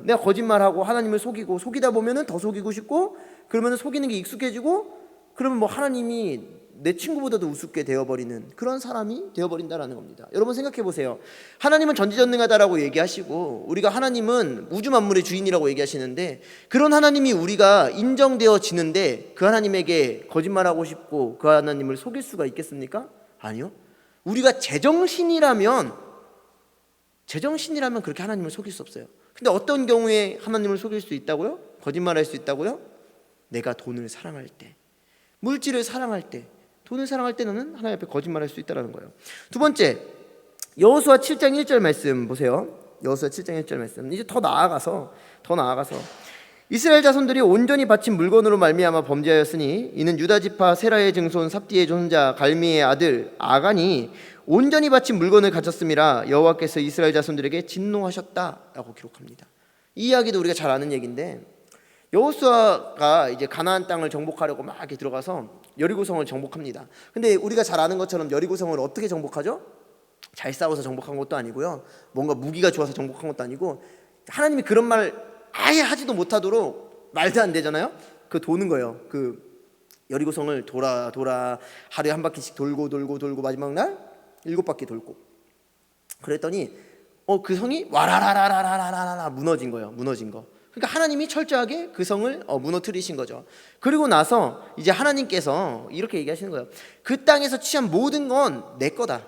내가 거짓말하고 하나님을 속이고 속이다 보면은 더 속이고 싶고 그러면 속이는 게 익숙해지고 그러면 뭐 하나님이 내 친구보다도 우습게 되어버리는 그런 사람이 되어버린다라는 겁니다. 여러분 생각해 보세요. 하나님은 전지전능하다라고 얘기하시고 우리가 하나님은 우주 만물의 주인이라고 얘기하시는데 그런 하나님이 우리가 인정되어지는데 그 하나님에게 거짓말하고 싶고 그 하나님을 속일 수가 있겠습니까? 아니요. 우리가 제정신이라면 그렇게 하나님을 속일 수 없어요. 근데 어떤 경우에 하나님을 속일 수 있다고요? 거짓말할 수 있다고요? 내가 돈을 사랑할 때, 물질을 사랑할 때, 돈을 사랑할 때는 하나님 앞에 거짓말할 수 있다는 거예요. 두 번째, 여호수아 7장 1절 말씀 보세요. 여호수아 7장 1절 말씀. 이제 더 나아가서 이스라엘 자손들이 온전히 바친 물건으로 말미암아 범죄하였으니 이는 유다 지파 세라의 증손 삽디의 손자 갈미의 아들 아간이 온전히 바친 물건을 가졌음이라 여호와께서 이스라엘 자손들에게 진노하셨다라고 기록합니다. 이 이야기도 우리가 잘 아는 얘기인데 여호수아가 이제 가나안 땅을 정복하려고 막 이렇게 들어가서 여리고성을 정복합니다. 근데 우리가 잘 아는 것처럼 여리고성을 어떻게 정복하죠? 잘 싸워서 정복한 것도 아니고요. 뭔가 무기가 좋아서 정복한 것도 아니고 하나님이 그런 말 아예 하지도 못하도록 말도 안 되잖아요. 도는 거예요. 여리고성을 돌아 하루에 한 바퀴씩 돌고 마지막 날 7바퀴 돌고 그랬더니 그 성이 와라라라라라라라 무너진 거예요. 무너진 거. 그러니까 하나님이 철저하게 그 성을 무너뜨리신 거죠. 그리고 나서 이제 하나님께서 이렇게 얘기하시는 거예요. 그 땅에서 취한 모든 건 내 거다.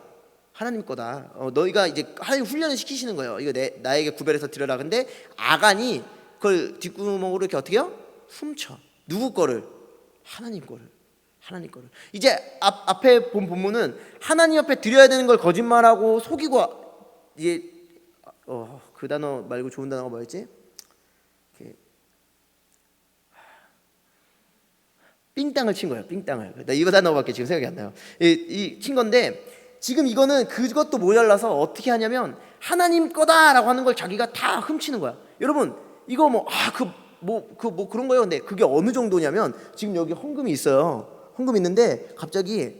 하나님 거다. 너희가 이제 하나님 훈련을 시키시는 거예요. 이거 나에게 구별해서 드려라. 근데 아간이 그걸 뒷구멍으로 이렇게 어떻게 해요? 훔쳐. 누구 거를? 하나님 거를. 이제 앞에 본 본문은 하나님 앞에 드려야 되는 걸 거짓말하고 속이고 이게 그 단어 말고 좋은 단어가 뭐였지? 삥땅을 친 거예요. 삥땅을. 나 이거 단어밖에 지금 생각이 안 나요. 친 건데 지금 이거는 그것도 모자라서 어떻게 하냐면 하나님 거다라고 하는 걸 자기가 다 훔치는 거야. 여러분 이거 그런 거예요. 근데 그게 어느 정도냐면 지금 여기 헌금이 있어요. 헌금 있는데 갑자기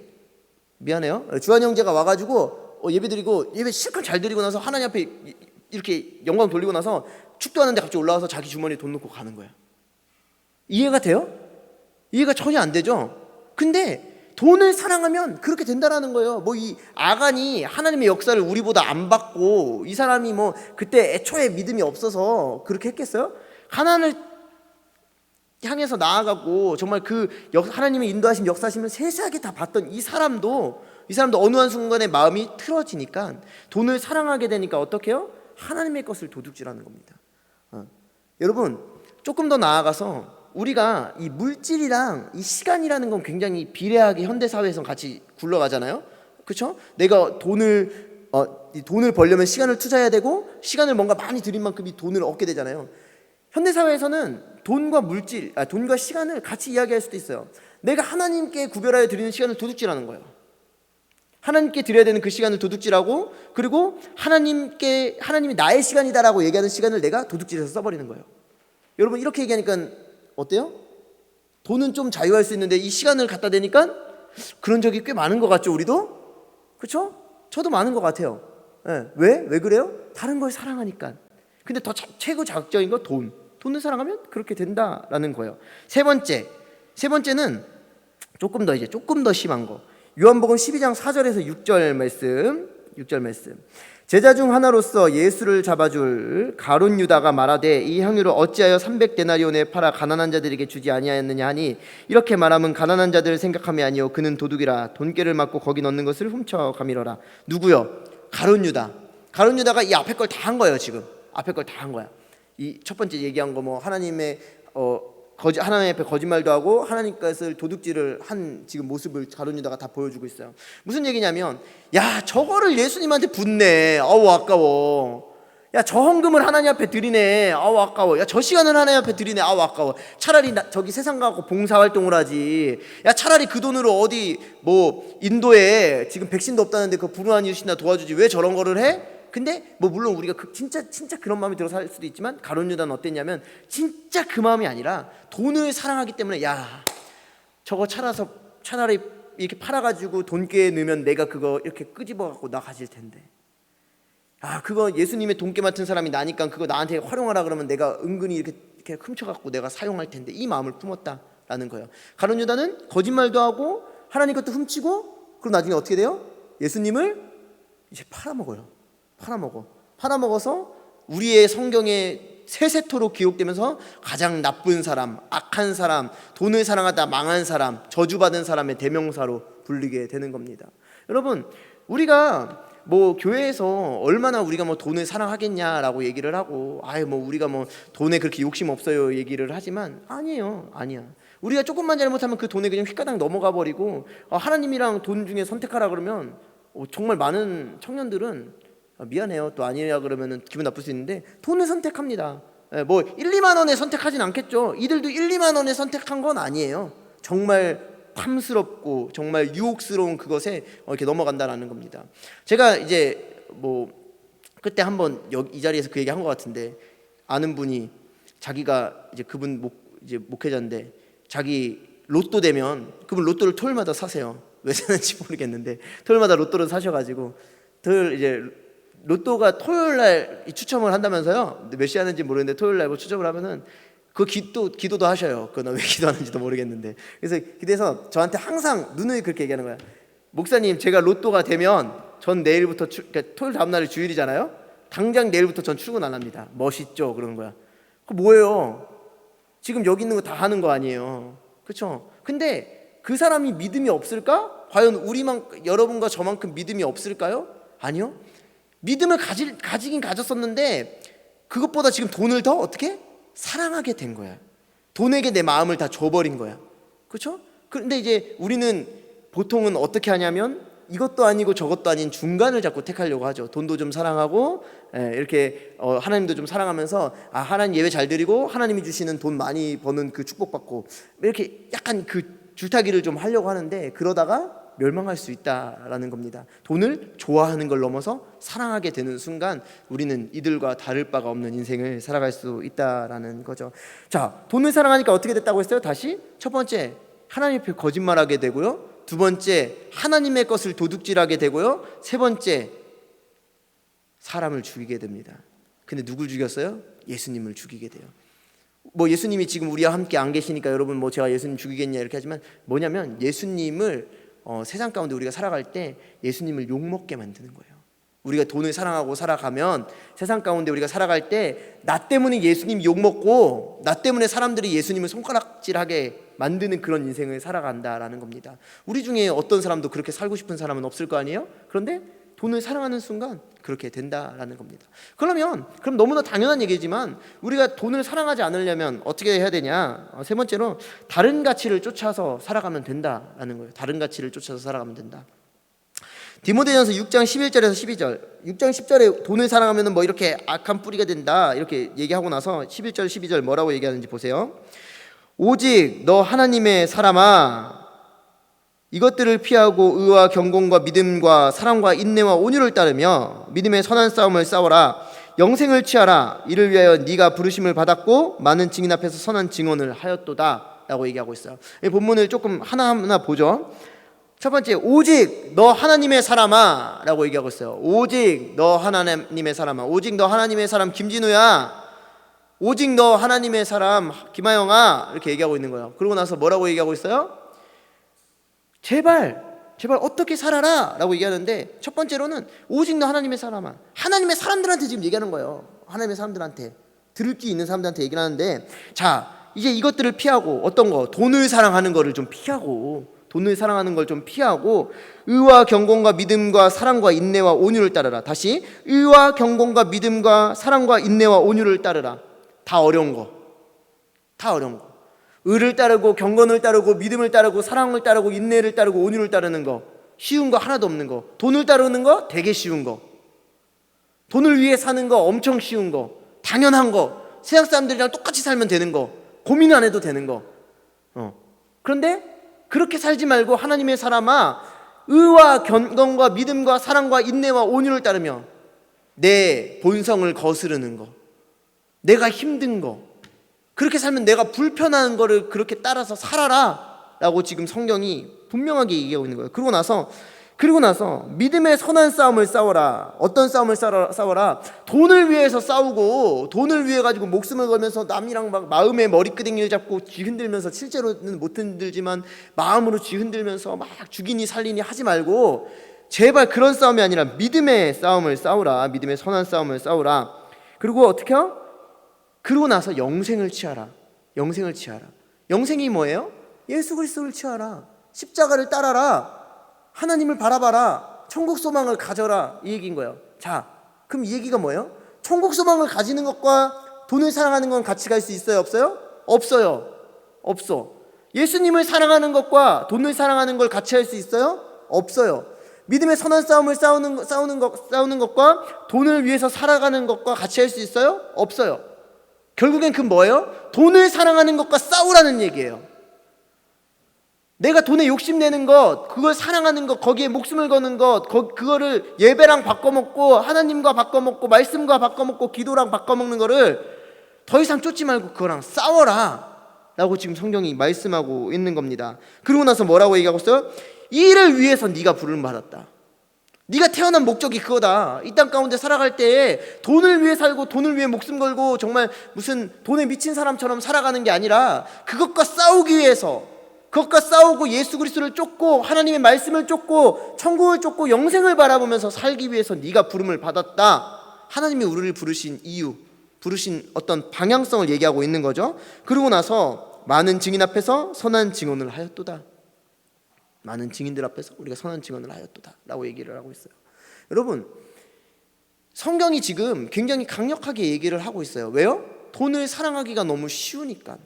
미안해요. 주한 형제가 와가지고 예배드리고 예배 실컷 잘 드리고 나서 하나님 앞에 이렇게 영광 돌리고 나서 축도하는데 갑자기 올라와서 자기 주머니에 돈 넣고 가는 거야. 이해가 돼요? 이해가 전혀 안 되죠? 근데 돈을 사랑하면 그렇게 된다라는 거예요. 뭐 이 아간이 하나님의 역사를 우리보다 안 받고 이 사람이 뭐 그때 애초에 믿음이 없어서 그렇게 했겠어요? 가나안을 향해서 나아가고 정말 그 하나님의 인도하심 역사심을 세세하게 다 봤던 이 사람도 어느 한 순간에 마음이 틀어지니까 돈을 사랑하게 되니까 어떻게 해요? 하나님의 것을 도둑질하는 겁니다. 여러분 조금 더 나아가서 우리가 이 물질이랑 이 시간이라는 건 굉장히 비례하게 현대 사회에서 같이 굴러가잖아요. 그렇죠? 내가 돈을 벌려면 시간을 투자해야 되고 시간을 뭔가 많이 들인 만큼 이 돈을 얻게 되잖아요. 현대 사회에서는 돈과 시간을 같이 이야기할 수도 있어요. 내가 하나님께 구별하여 드리는 시간을 도둑질하는 거예요. 하나님께 드려야 되는 그 시간을 도둑질하고, 그리고 하나님이 나의 시간이다라고 얘기하는 시간을 내가 도둑질해서 써버리는 거예요. 여러분 이렇게 얘기하니까 어때요? 돈은 좀 자유할 수 있는데 이 시간을 갖다 대니까 그런 적이 꽤 많은 것 같죠, 우리도? 그렇죠? 저도 많은 것 같아요. 네. 왜 그래요? 다른 걸 사랑하니까. 근데 더 최고 자극적인 건 돈을 사랑하면 그렇게 된다라는 거예요. 세 번째는 조금 더 심한 거. 요한복음 12장 4절에서 6절 말씀. 제자 중 하나로서 예수를 잡아줄 가룟 유다가 말하되 이 향유를 어찌하여 300데나리온에 팔아 가난한 자들에게 주지 아니하였느냐 하니 이렇게 말하면 가난한 자들을 생각함이 아니요 그는 도둑이라 돈깨를 맞고 거기 넣는 것을 훔쳐가미러라. 누구요? 가룟 유다가 이 앞에 걸 다 한 거예요. 지금 앞에 걸 다 한 거야. 이 첫 번째 얘기한 거 뭐 하나님 앞에 거짓말도 하고 하나님 것을 도둑질을 한 지금 모습을 가룟 유다가 다 보여주고 있어요. 무슨 얘기냐면 야 저거를 예수님한테 붓네. 아우 아까워. 야 저 헌금을 하나님 앞에 드리네. 아우 아까워. 야 저 시간을 하나님 앞에 드리네. 아우 아까워. 차라리 저기 세상 가고 봉사활동을 하지. 야 차라리 그 돈으로 어디 뭐 인도에 지금 백신도 없다는데 그 불우한 이웃이나 도와주지. 왜 저런 거를 해? 근데 뭐 물론 우리가 진짜 그런 마음이 들어서 할 수도 있지만 가룟 유다는 어땠냐면 진짜 그 마음이 아니라 돈을 사랑하기 때문에 야 저거 차라리 이렇게 팔아가지고 돈깨에 넣으면 내가 그거 이렇게 끄집어갖고 나 가질 텐데 그거 예수님의 돈깨 맡은 사람이 나니까 그거 나한테 활용하라 그러면 내가 은근히 이렇게 훔쳐갖고 내가 사용할 텐데 이 마음을 품었다라는 거예요. 가룟 유다는 거짓말도 하고 하나님 것도 훔치고 그럼 나중에 어떻게 돼요? 예수님을 이제 팔아먹어서 우리의 성경에 세세토록 기록되면서 가장 나쁜 사람, 악한 사람, 돈을 사랑하다 망한 사람, 저주받은 사람의 대명사로 불리게 되는 겁니다. 여러분 우리가 뭐 교회에서 얼마나 우리가 뭐 돈을 사랑하겠냐라고 얘기를 하고 뭐 우리가 뭐 돈에 그렇게 욕심 없어요 얘기를 하지만 아니야. 우리가 조금만 잘못하면 그 돈에 그냥 휙가닥 넘어가 버리고 하나님이랑 돈 중에 선택하라 그러면 정말 많은 청년들은 미안해요 또 아니라 그러면 기분 나쁠 수 있는데 돈을 선택합니다. 뭐 1, 2만 원에 선택하진 않겠죠. 이들도 1, 2만 원에 선택한 건 아니에요. 정말 탐스럽고 정말 유혹스러운 그것에 이렇게 넘어간다라는 겁니다. 제가 이제 뭐 그때 한번 이 자리에서 그 얘기 한 것 같은데 아는 분이 자기가 이제 그분 목회자인데 자기 로또 되면 그분 로또를 토요일마다 사세요. 왜 사는지 모르겠는데 토요일마다 로또를 사셔가지고 이제 로또가 토요일날 추첨을 한다면서요. 몇 시에 하는지 모르겠는데 토요일날 뭐 추첨을 하면은 그 기도도 하셔요. 그건 왜 기도하는지도 모르겠는데 그래서 기도해서 저한테 항상 누누이 그렇게 얘기하는 거야. 목사님 제가 로또가 되면 전 내일부터 그러니까 토요일 다음날이 주일이잖아요. 당장 내일부터 전 출근 안 합니다. 멋있죠? 그러는 거야. 그 뭐예요? 지금 여기 있는 거 다 하는 거 아니에요. 그렇죠? 근데 그 사람이 믿음이 없을까? 과연 여러분과 저만큼 믿음이 없을까요? 아니요. 믿음을 가지긴 가졌었는데 그것보다 지금 돈을 더 어떻게? 사랑하게 된 거야. 돈에게 내 마음을 다 줘버린 거야. 그렇죠? 그런데 이제 우리는 보통은 어떻게 하냐면 이것도 아니고 저것도 아닌 중간을 자꾸 택하려고 하죠. 돈도 좀 사랑하고 이렇게 하나님도 좀 사랑하면서 하나님 예배 잘 드리고 하나님이 주시는 돈 많이 버는 그 축복받고 이렇게 약간 그 줄타기를 좀 하려고 하는데 그러다가 멸망할 수 있다라는 겁니다. 돈을 좋아하는 걸 넘어서 사랑하게 되는 순간 우리는 이들과 다를 바가 없는 인생을 살아갈 수 있다라는 거죠. 자, 돈을 사랑하니까 어떻게 됐다고 했어요? 다시 첫 번째 하나님 앞에 거짓말하게 되고요. 두 번째, 하나님의 것을 도둑질하게 되고요. 세 번째, 사람을 죽이게 됩니다. 근데 누굴 죽였어요? 예수님을 죽이게 돼요. 뭐 예수님이 지금 우리와 함께 안 계시니까 여러분 뭐 제가 예수님 죽이겠냐 이렇게 하지만, 뭐냐면 예수님을 세상 가운데 우리가 살아갈 때 예수님을 욕먹게 만드는 거예요. 우리가 돈을 사랑하고 살아가면 세상 가운데 우리가 살아갈 때 나 때문에 예수님 욕먹고 나 때문에 사람들이 예수님을 손가락질하게 만드는 그런 인생을 살아간다라는 겁니다. 우리 중에 어떤 사람도 그렇게 살고 싶은 사람은 없을 거 아니에요? 그런데 돈을 사랑하는 순간 그렇게 된다라는 겁니다. 그럼 너무나 당연한 얘기지만 우리가 돈을 사랑하지 않으려면 어떻게 해야 되냐? 세 번째로 다른 가치를 쫓아서 살아가면 된다라는 거예요. 다른 가치를 쫓아서 살아가면 된다. 디모데전서 6장 11절에서 12절, 6장 10절에 돈을 사랑하면 뭐 이렇게 악한 뿌리가 된다 이렇게 얘기하고 나서 11절 12절 뭐라고 얘기하는지 보세요. 오직 너 하나님의 사람아, 이것들을 피하고 의와 경건과 믿음과 사랑과 인내와 온유를 따르며 믿음의 선한 싸움을 싸워라. 영생을 취하라. 이를 위하여 네가 부르심을 받았고 많은 증인 앞에서 선한 증언을 하였도다 라고 얘기하고 있어요. 이 본문을 조금 하나하나 보죠. 첫 번째, 오직 너 하나님의 사람아 라고 얘기하고 있어요. 오직 너 하나님의 사람아. 오직 너 하나님의 사람 김진우야, 오직 너 하나님의 사람 김하영아, 이렇게 얘기하고 있는 거예요. 그러고 나서 뭐라고 얘기하고 있어요? 제발 어떻게 살아라 라고 얘기하는데, 첫 번째로는 오직 너 하나님의 사람아, 하나님의 사람들한테 지금 얘기하는 거예요. 하나님의 사람들한테, 들을 귀 있는 사람들한테 얘기를 하는데, 자 이제 이것들을 피하고, 어떤 거? 돈을 사랑하는 거를 좀 피하고, 돈을 사랑하는 걸 좀 피하고 의와 경건과 믿음과 사랑과 인내와 온유를 따르라. 다시, 의와 경건과 믿음과 사랑과 인내와 온유를 따르라. 다 어려운 거, 다 어려운 거. 의를 따르고 경건을 따르고 믿음을 따르고 사랑을 따르고 인내를 따르고 온유를 따르는 거, 쉬운 거 하나도 없는 거. 돈을 따르는 거 되게 쉬운 거, 돈을 위해 사는 거 엄청 쉬운 거, 당연한 거, 세상 사람들이랑 똑같이 살면 되는 거, 고민 안 해도 되는 거. 그런데 그렇게 살지 말고 하나님의 사람아, 의와 경건과 믿음과 사랑과 인내와 온유를 따르며 내 본성을 거스르는 거, 내가 힘든 거, 그렇게 살면 내가 불편한 거를 그렇게 따라서 살아라 라고 지금 성경이 분명하게 얘기하고 있는 거예요. 그리고 나서 믿음의 선한 싸움을 싸워라. 어떤 싸움을 싸워라? 돈을 위해서 싸우고, 돈을 위해 가지고 목숨을 걸면서 남이랑 막 마음의 머리끄댕이를 잡고 쥐 흔들면서, 실제로는 못 흔들지만 마음으로 쥐 흔들면서 막 죽이니 살리니 하지 말고, 제발 그런 싸움이 아니라 믿음의 싸움을 싸우라. 믿음의 선한 싸움을 싸우라. 그리고 어떻게 해요? 그러고 나서 영생을 취하라. 영생을 취하라. 영생이 뭐예요? 예수 그리스도를 취하라. 십자가를 따라라. 하나님을 바라봐라. 천국 소망을 가져라. 이 얘기인 거예요. 자, 그럼 이 얘기가 뭐예요? 천국 소망을 가지는 것과 돈을 사랑하는 건 같이 갈 수 있어요? 없어요? 없어요. 없어. 예수님을 사랑하는 것과 돈을 사랑하는 걸 같이 할 수 있어요? 없어요. 믿음의 선한 싸움을 싸우는 것과 돈을 위해서 살아가는 것과 같이 할 수 있어요? 없어요. 결국엔 그 뭐예요? 돈을 사랑하는 것과 싸우라는 얘기예요. 내가 돈에 욕심내는 것, 그걸 사랑하는 것, 거기에 목숨을 거는 것, 그거를 예배랑 바꿔먹고 하나님과 바꿔먹고 말씀과 바꿔먹고 기도랑 바꿔먹는 거를 더 이상 쫓지 말고 그거랑 싸워라 라고 지금 성경이 말씀하고 있는 겁니다. 그러고 나서 뭐라고 얘기하고 있어요? 이 일을 위해서 네가 부름을 받았다. 네가 태어난 목적이 그거다. 이 땅 가운데 살아갈 때 돈을 위해 살고 돈을 위해 목숨 걸고 정말 무슨 돈에 미친 사람처럼 살아가는 게 아니라, 그것과 싸우기 위해서, 그것과 싸우고 예수 그리스도를 쫓고 하나님의 말씀을 쫓고 천국을 쫓고 영생을 바라보면서 살기 위해서 네가 부름을 받았다. 하나님이 우리를 부르신 이유, 부르신 어떤 방향성을 얘기하고 있는 거죠. 그러고 나서 많은 증인 앞에서 선한 증언을 하였도다. 많은 증인들 앞에서 우리가 선한 증언을 하였도다 라고 얘기를 하고 있어요. 여러분, 성경이 지금 굉장히 강력하게 얘기를 하고 있어요. 왜요? 돈을 사랑하기가 너무 쉬우니까.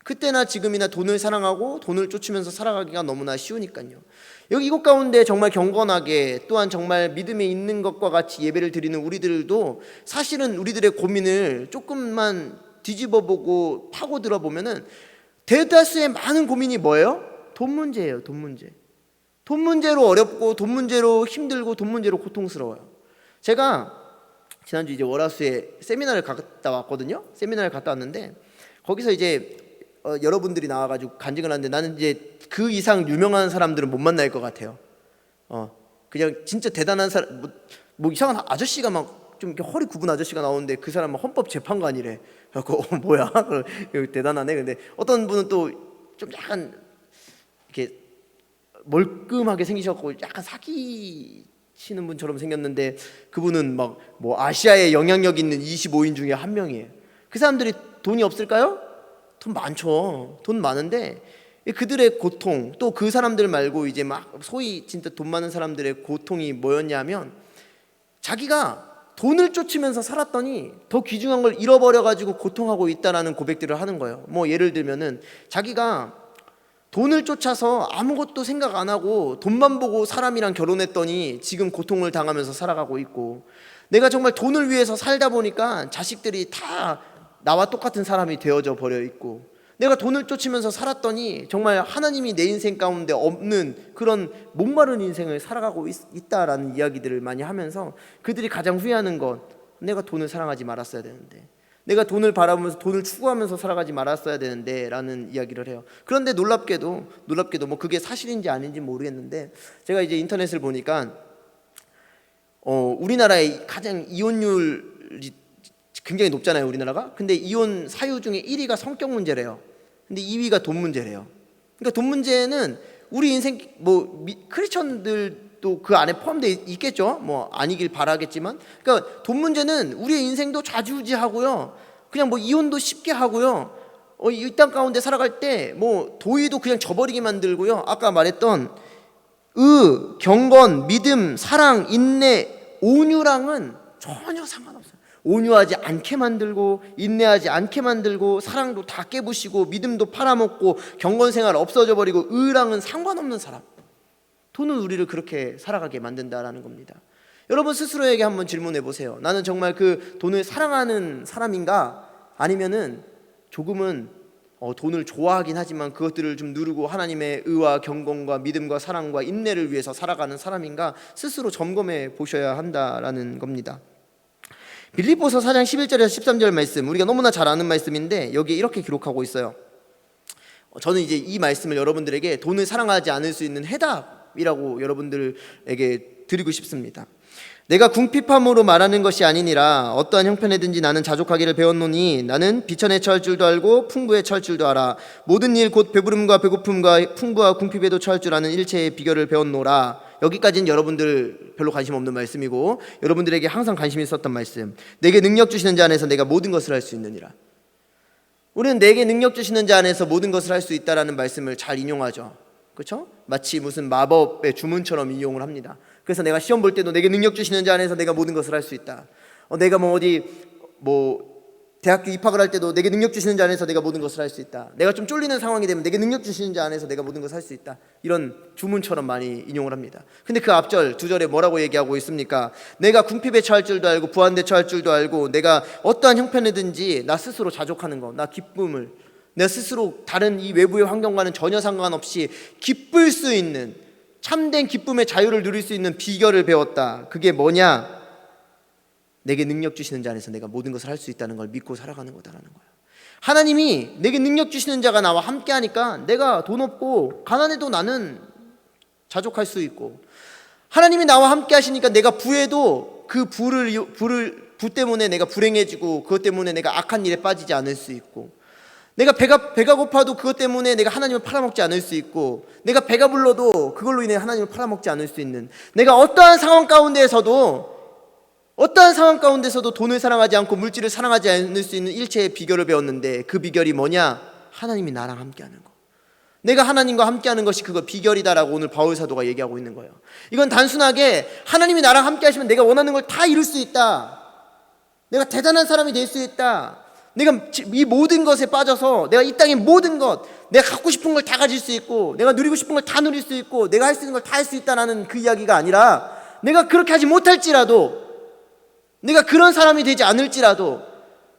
그때나 지금이나 돈을 사랑하고 돈을 쫓으면서 살아가기가 너무나 쉬우니까요. 여기 이곳 가운데 정말 경건하게, 또한 정말 믿음에 있는 것과 같이 예배를 드리는 우리들도 사실은 우리들의 고민을 조금만 뒤집어보고 파고들어 보면은 대다수의 많은 고민이 뭐예요? 돈 문제예요. 돈 문제. 돈 문제로 어렵고 돈 문제로 힘들고 돈 문제로 고통스러워요. 제가 지난주 이제 월화수에 세미나를 갔다 왔거든요. 세미나를 갔다 왔는데 거기서 이제 여러분들이 나와가지고 간증을 하는데 나는 이제 그 이상 유명한 사람들은 못 만날 것 같아요. 그냥 진짜 대단한 사람, 뭐 이상한 아저씨가 막 좀 이렇게 허리 굽은 아저씨가 나오는데 그 사람은 헌법재판관이래. 그래갖고 뭐야? 대단하네. 근데 어떤 분은 또 좀 약간 이렇게 멀끔하게 생기셔갖고 약간 사기치는 분처럼 생겼는데 그분은 막 뭐 아시아에 영향력 있는 25인 중에 한 명이에요. 그 사람들이 돈이 없을까요? 돈 많죠. 돈 많은데 그들의 고통, 또 그 사람들 말고 이제 막 소위 진짜 돈 많은 사람들의 고통이 뭐였냐면 자기가 돈을 쫓으면서 살았더니 더 귀중한 걸 잃어버려 가지고 고통하고 있다라는 고백들을 하는 거예요. 뭐 예를 들면은 자기가 돈을 쫓아서 아무것도 생각 안 하고 돈만 보고 사람이랑 결혼했더니 지금 고통을 당하면서 살아가고 있고, 내가 정말 돈을 위해서 살다 보니까 자식들이 다 나와 똑같은 사람이 되어져 버려 있고, 내가 돈을 쫓으면서 살았더니 정말 하나님이 내 인생 가운데 없는 그런 목마른 인생을 살아가고 있다라는 이야기들을 많이 하면서 그들이 가장 후회하는 건 내가 돈을 사랑하지 말았어야 되는데, 내가 돈을 바라보면서 돈을 추구하면서 살아가지 말았어야 되는데 라는 이야기를 해요. 그런데 놀랍게도 뭐 그게 사실인지 아닌지 모르겠는데 제가 이제 인터넷을 보니까 우리나라의 가장 이혼율이 굉장히 높잖아요, 우리나라가. 근데 이혼 사유 중에 1위가 성격 문제래요. 근데 2위가 돈 문제래요. 그러니까 돈 문제는 우리 인생 뭐 크리스천들도 그 안에 포함되어 있겠죠. 뭐 아니길 바라겠지만, 그러니까 돈 문제는 우리의 인생도 좌지우지하고요. 그냥 뭐 이혼도 쉽게 하고요. 이 땅 가운데 살아갈 때 뭐 도의도 그냥 저버리게 만들고요. 아까 말했던 경건, 믿음, 사랑, 인내, 온유랑은 전혀 상관없어요. 온유하지 않게 만들고, 인내하지 않게 만들고, 사랑도 다 깨부시고, 믿음도 팔아먹고, 경건생활 없어져 버리고, 의랑은 상관없는 사람. 돈은 우리를 그렇게 살아가게 만든다라는 겁니다. 여러분 스스로에게 한번 질문해 보세요. 나는 정말 그 돈을 사랑하는 사람인가? 아니면은 조금은 돈을 좋아하긴 하지만 그것들을 좀 누르고 하나님의 의와 경건과 믿음과 사랑과 인내를 위해서 살아가는 사람인가? 스스로 점검해 보셔야 한다라는 겁니다. 빌립보서 4장 11절에서 13절 말씀, 우리가 너무나 잘 아는 말씀인데 여기에 이렇게 기록하고 있어요. 저는 이제 이 말씀을 여러분들에게 돈을 사랑하지 않을 수 있는 해답이라고 여러분들에게 드리고 싶습니다. 내가 궁핍함으로 말하는 것이 아니니라. 어떠한 형편에든지 나는 자족하기를 배웠노니 나는 비천에 처할 줄도 알고 풍부에 처할 줄도 알아. 모든 일 곧 배부름과 배고픔과 풍부와 궁핍에도 처할 줄 아는 일체의 비결을 배웠노라. 여기까지는 여러분들 별로 관심 없는 말씀이고 여러분들에게 항상 관심이 있었던 말씀. 내게 능력 주시는 자 안에서 내가 모든 것을 할 수 있느니라. 우리는 내게 능력 주시는 자 안에서 모든 것을 할 수 있다라는 말씀을 잘 인용하죠. 그렇죠? 마치 무슨 마법의 주문처럼 인용을 합니다. 그래서 내가 시험 볼 때도 내게 능력 주시는 자 안에서 내가 모든 것을 할 수 있다. 내가 뭐 어디 대학교 입학을 할 때도 내게 능력 주시는 자 안에서 내가 모든 것을 할 수 있다. 내가 좀 쫄리는 상황이 되면 내게 능력 주시는 자 안에서 내가 모든 것을 할 수 있다. 이런 주문처럼 많이 인용을 합니다. 근데 그 앞절 2절에 뭐라고 얘기하고 있습니까? 내가 궁핍에 처할 줄도 알고 부한데 처할 줄도 알고 내가 어떠한 형편이든지 나 스스로 자족하는 거, 나 기쁨을 내 스스로 다른 이 외부의 환경과는 전혀 상관없이 기쁠 수 있는 참된 기쁨의 자유를 누릴 수 있는 비결을 배웠다. 그게 뭐냐? 내게 능력 주시는 자 안에서 내가 모든 것을 할 수 있다는 걸 믿고 살아가는 거다라는 거예요. 하나님이 내게 능력 주시는 자가 나와 함께 하니까 내가 돈 없고 가난해도 나는 자족할 수 있고, 하나님이 나와 함께 하시니까 내가 부해도 그 부 때문에 내가 불행해지고 그것 때문에 내가 악한 일에 빠지지 않을 수 있고, 내가 배가 고파도 그것 때문에 내가 하나님을 팔아먹지 않을 수 있고, 내가 배가 불러도 그걸로 인해 하나님을 팔아먹지 않을 수 있는, 내가 어떠한 상황 가운데서도 돈을 사랑하지 않고 물질을 사랑하지 않을 수 있는 일체의 비결을 배웠는데, 그 비결이 뭐냐? 하나님이 나랑 함께하는 거. 내가 하나님과 함께하는 것이 그거 비결이다라고 오늘 바울 사도가 얘기하고 있는 거예요. 이건 단순하게 하나님이 나랑 함께하시면 내가 원하는 걸 다 이룰 수 있다, 내가 대단한 사람이 될 수 있다, 내가 이 모든 것에 빠져서 내가 이 땅의 모든 것, 내가 갖고 싶은 걸 다 가질 수 있고 내가 누리고 싶은 걸 다 누릴 수 있고 내가 할 수 있는 걸 다 할 수 있다라는 그 이야기가 아니라, 내가 그렇게 하지 못할지라도, 내가 그런 사람이 되지 않을지라도,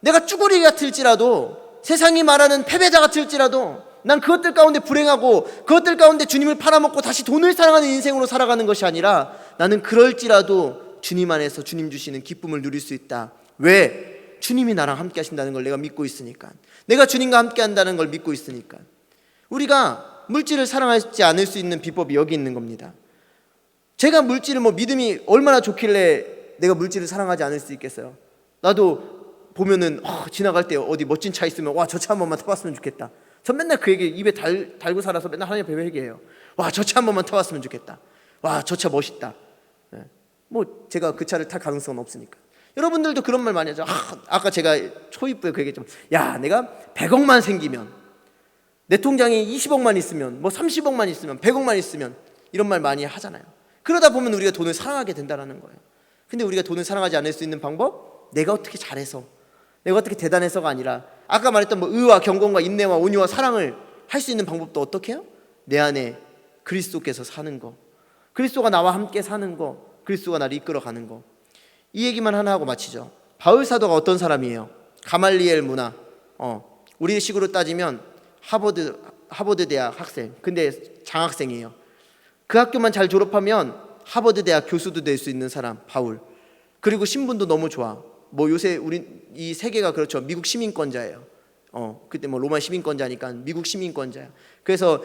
내가 쭈구리 같을지라도, 세상이 말하는 패배자 같을지라도 난 그것들 가운데 불행하고 그것들 가운데 주님을 팔아먹고 다시 돈을 사랑하는 인생으로 살아가는 것이 아니라, 나는 그럴지라도 주님 안에서 주님 주시는 기쁨을 누릴 수 있다. 왜? 주님이 나랑 함께 하신다는 걸 내가 믿고 있으니까, 내가 주님과 함께 한다는 걸 믿고 있으니까 우리가 물질을 사랑하지 않을 수 있는 비법이 여기 있는 겁니다. 제가 물질을 믿음이 얼마나 좋길래 내가 물질을 사랑하지 않을 수 있겠어요? 나도 보면은 지나갈 때 어디 멋진 차 있으면 와, 저 차 한 번만 타봤으면 좋겠다. 전 맨날 그 얘기 입에 달고 살아서 맨날 하나님 앞에 회개해요. 와, 저 차 한 번만 타봤으면 좋겠다. 와, 저 차 멋있다. 제가 그 차를 탈 가능성은 없으니까. 여러분들도 그런 말 많이 하죠. 아까 제가 초입부에 그 얘기했죠. 야, 내가 100억만 생기면, 내 통장에 20억만 있으면, 30억만 있으면, 100억만 있으면, 이런 말 많이 하잖아요. 그러다 보면 우리가 돈을 사랑하게 된다는 거예요. 근데 우리가 돈을 사랑하지 않을 수 있는 방법? 내가 어떻게 잘해서, 내가 어떻게 대단해서가 아니라, 아까 말했던 의와 경건과 인내와 온유와 사랑을 할 수 있는 방법도 어떻게 해요? 내 안에 그리스도께서 사는 거, 그리스도가 나와 함께 사는 거, 그리스도가 나를 이끌어가는 거. 이 얘기만 하나 하고 마치죠. 바울 사도가 어떤 사람이에요? 가말리엘 문화, 우리 식으로 따지면 하버드 대학 학생, 근데 장학생이에요. 그 학교만 잘 졸업하면 하버드 대학 교수도 될 수 있는 사람, 바울. 그리고 신분도 너무 좋아. 요새 우리 이 세계가 그렇죠. 미국 시민권자예요. 그때 로마 시민권자니까 미국 시민권자야. 그래서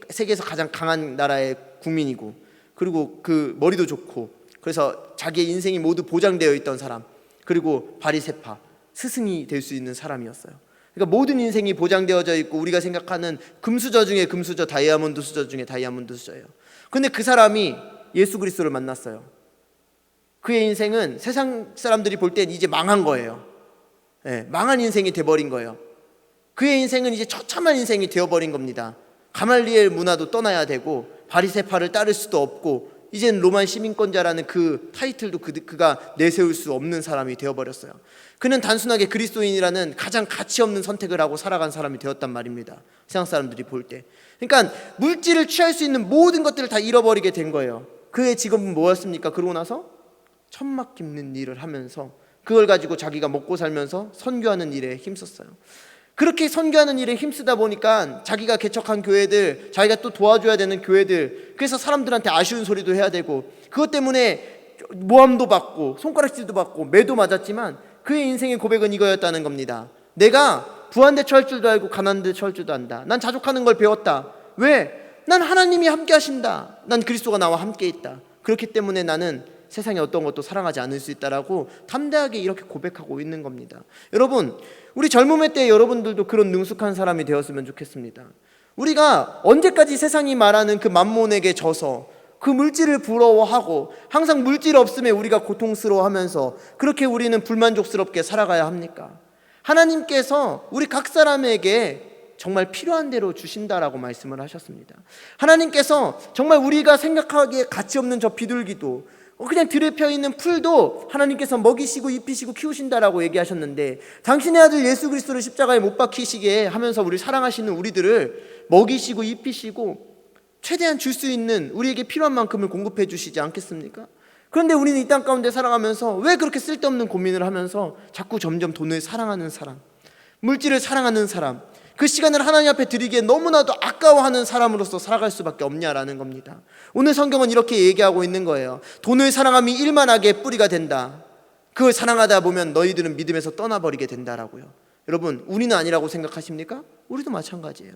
세계에서 가장 강한 나라의 국민이고, 그리고 그 머리도 좋고, 그래서 자기의 인생이 모두 보장되어 있던 사람, 그리고 바리새파 스승이 될 수 있는 사람이었어요. 그러니까 모든 인생이 보장되어져 있고, 우리가 생각하는 금수저 중에 금수저, 다이아몬드 수저 중에 다이아몬드 수저예요. 근데 그 사람이 예수 그리스도를 만났어요. 그의 인생은 세상 사람들이 볼 땐 이제 망한 거예요. 망한 인생이 돼버린 거예요. 그의 인생은 이제 처참한 인생이 되어버린 겁니다. 가말리엘 문화도 떠나야 되고, 바리새파를 따를 수도 없고, 이젠 로마 시민권자라는 그 타이틀도 그가 내세울 수 없는 사람이 되어버렸어요. 그는 단순하게 그리스도인이라는 가장 가치 없는 선택을 하고 살아간 사람이 되었단 말입니다. 세상 사람들이 볼 때. 그러니까 물질을 취할 수 있는 모든 것들을 다 잃어버리게 된 거예요. 그의 직업은 뭐였습니까? 그러고 나서 천막 깁는 일을 하면서 그걸 가지고 자기가 먹고 살면서 선교하는 일에 힘썼어요. 그렇게 선교하는 일에 힘쓰다 보니까 자기가 개척한 교회들, 자기가 또 도와줘야 되는 교회들, 그래서 사람들한테 아쉬운 소리도 해야 되고, 그것 때문에 모함도 받고 손가락질도 받고 매도 맞았지만 그의 인생의 고백은 이거였다는 겁니다. 내가 부한대 처할 줄도 알고 가난한데 처할 줄도 안다. 난 자족하는 걸 배웠다. 왜? 난 하나님이 함께 하신다. 난 그리스도가 나와 함께 있다. 그렇기 때문에 나는 세상에 어떤 것도 사랑하지 않을 수 있다라고 담대하게 이렇게 고백하고 있는 겁니다. 여러분, 우리 젊음의 때 여러분들도 그런 능숙한 사람이 되었으면 좋겠습니다. 우리가 언제까지 세상이 말하는 그 만몬에게 져서 그 물질을 부러워하고 항상 물질 없음에 우리가 고통스러워하면서 그렇게 우리는 불만족스럽게 살아가야 합니까? 하나님께서 우리 각 사람에게 정말 필요한 대로 주신다라고 말씀을 하셨습니다. 하나님께서 정말 우리가 생각하기에 가치 없는 저 비둘기도, 그냥 들에 펴있는 풀도 하나님께서 먹이시고 입히시고 키우신다라고 얘기하셨는데, 당신의 아들 예수 그리스도를 십자가에 못 박히시게 하면서 우리 사랑하시는 우리들을 먹이시고 입히시고 최대한 줄 수 있는 우리에게 필요한 만큼을 공급해 주시지 않겠습니까? 그런데 우리는 이 땅 가운데 살아가면서 왜 그렇게 쓸데없는 고민을 하면서 자꾸 점점 돈을 사랑하는 사람, 물질을 사랑하는 사람, 그 시간을 하나님 앞에 드리기에 너무나도 아까워하는 사람으로서 살아갈 수밖에 없냐라는 겁니다. 오늘 성경은 이렇게 얘기하고 있는 거예요. 돈을 사랑함이 일만하게 뿌리가 된다. 그걸 사랑하다 보면 너희들은 믿음에서 떠나버리게 된다라고요. 여러분, 우리는 아니라고 생각하십니까? 우리도 마찬가지예요.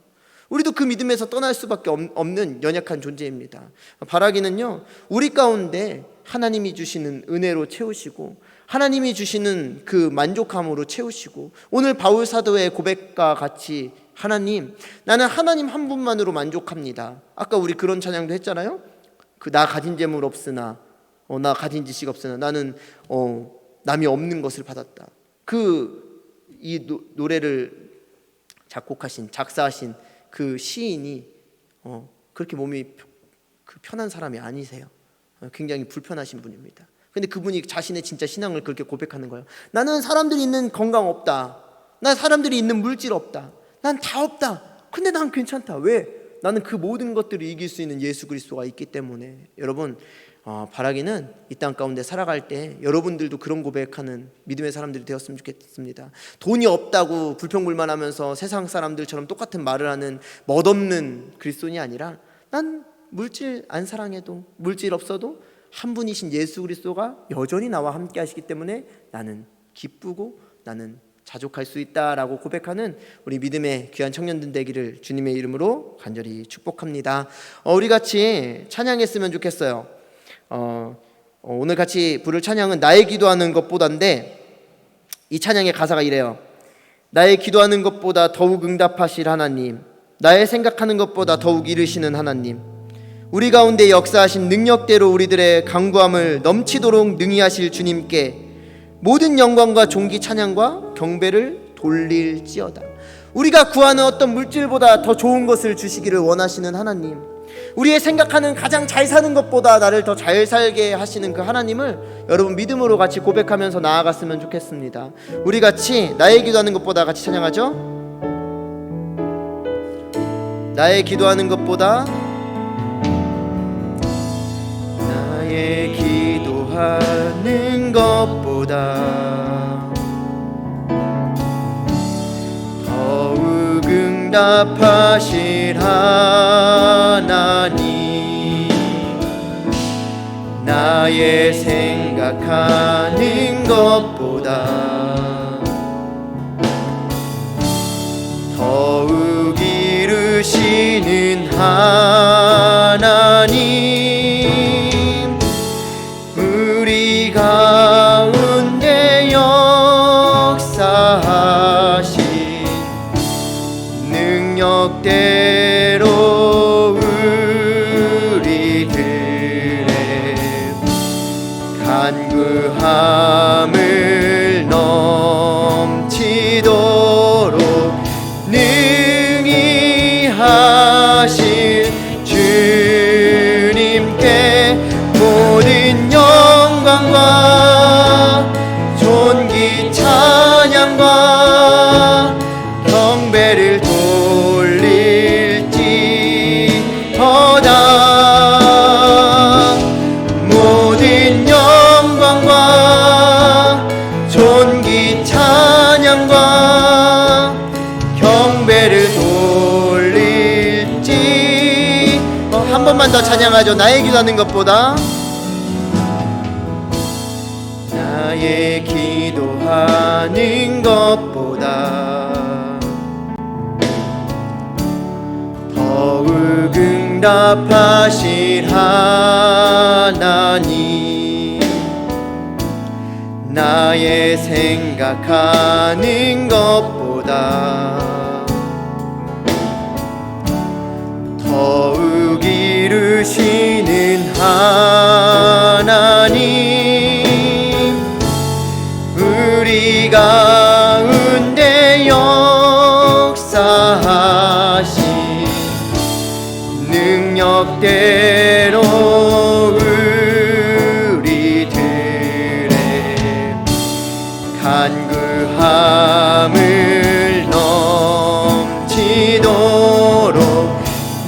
우리도 그 믿음에서 떠날 수밖에 없는 연약한 존재입니다. 바라기는요, 우리 가운데 하나님이 주시는 은혜로 채우시고 하나님이 주시는 그 만족함으로 채우시고, 오늘 바울 사도의 고백과 같이 하나님, 나는 하나님 한 분만으로 만족합니다. 아까 우리 그런 찬양도 했잖아요. 나 가진 재물 없으나 나 가진 지식 없으나 나는 남이 없는 것을 받았다. 이 노래를 작곡하신, 작사하신 그 시인이 그렇게 몸이 편한 사람이 아니세요. 굉장히 불편하신 분입니다. 근데 그분이 자신의 진짜 신앙을 그렇게 고백하는 거예요. 나는 사람들이 있는 건강 없다. 난 사람들이 있는 물질 없다. 난 다 없다. 근데 난 괜찮다. 왜? 나는 그 모든 것들을 이길 수 있는 예수 그리스도가 있기 때문에. 여러분, 바라기는 이 땅 가운데 살아갈 때 여러분들도 그런 고백하는 믿음의 사람들이 되었으면 좋겠습니다. 돈이 없다고 불평불만하면서 세상 사람들처럼 똑같은 말을 하는 멋없는 그리스도인이 아니라, 난 물질 안 사랑해도, 물질 없어도 한 분이신 예수 그리스도가 여전히 나와 함께 하시기 때문에 나는 기쁘고 나는 자족할 수 있다라고 고백하는 우리 믿음의 귀한 청년들 되기를 주님의 이름으로 간절히 축복합니다. 우리 같이 찬양했으면 좋겠어요. 오늘 같이 부를 찬양은 나의 기도하는 것보다인데, 이 찬양의 가사가 이래요. 나의 기도하는 것보다 더욱 응답하실 하나님, 나의 생각하는 것보다 더욱 이르시는 하나님, 우리 가운데 역사하신 능력대로 우리들의 간구함을 넘치도록 능히 하실 주님께 모든 영광과 존귀 찬양과 경배를 돌릴지어다. 우리가 구하는 어떤 물질보다 더 좋은 것을 주시기를 원하시는 하나님, 우리의 생각하는 가장 잘 사는 것보다 나를 더 잘 살게 하시는 그 하나님을 여러분 믿음으로 같이 고백하면서 나아갔으면 좋겠습니다. 우리 같이 나의 기도하는 것보다 같이 찬양하죠. 나의 기도하는 것보다, 나의 기도하는 것보다 더욱 응답하실 하나님, 나의 생각하는 것보다 더욱 이루시는 하나님, 우리 가운데 역사하신 능력대로 우리들의 간구함을 넘치도록 능히 하실 주님께 모든 영광과 존귀 찬양과 경배를 돌릴지어다. 모든 영광과 존귀 찬양과 경배를 돌릴지. 한 번만 더 찬양하죠. 나의 기도하는 것보다, 나의 기도하는 것보다 더욱 응답하실 하나님, 나의 생각하는 것보다 더욱 이루시는 하나님, 우리 가운데 역사하신 능력대로 우리들의 간구함을 넘치도록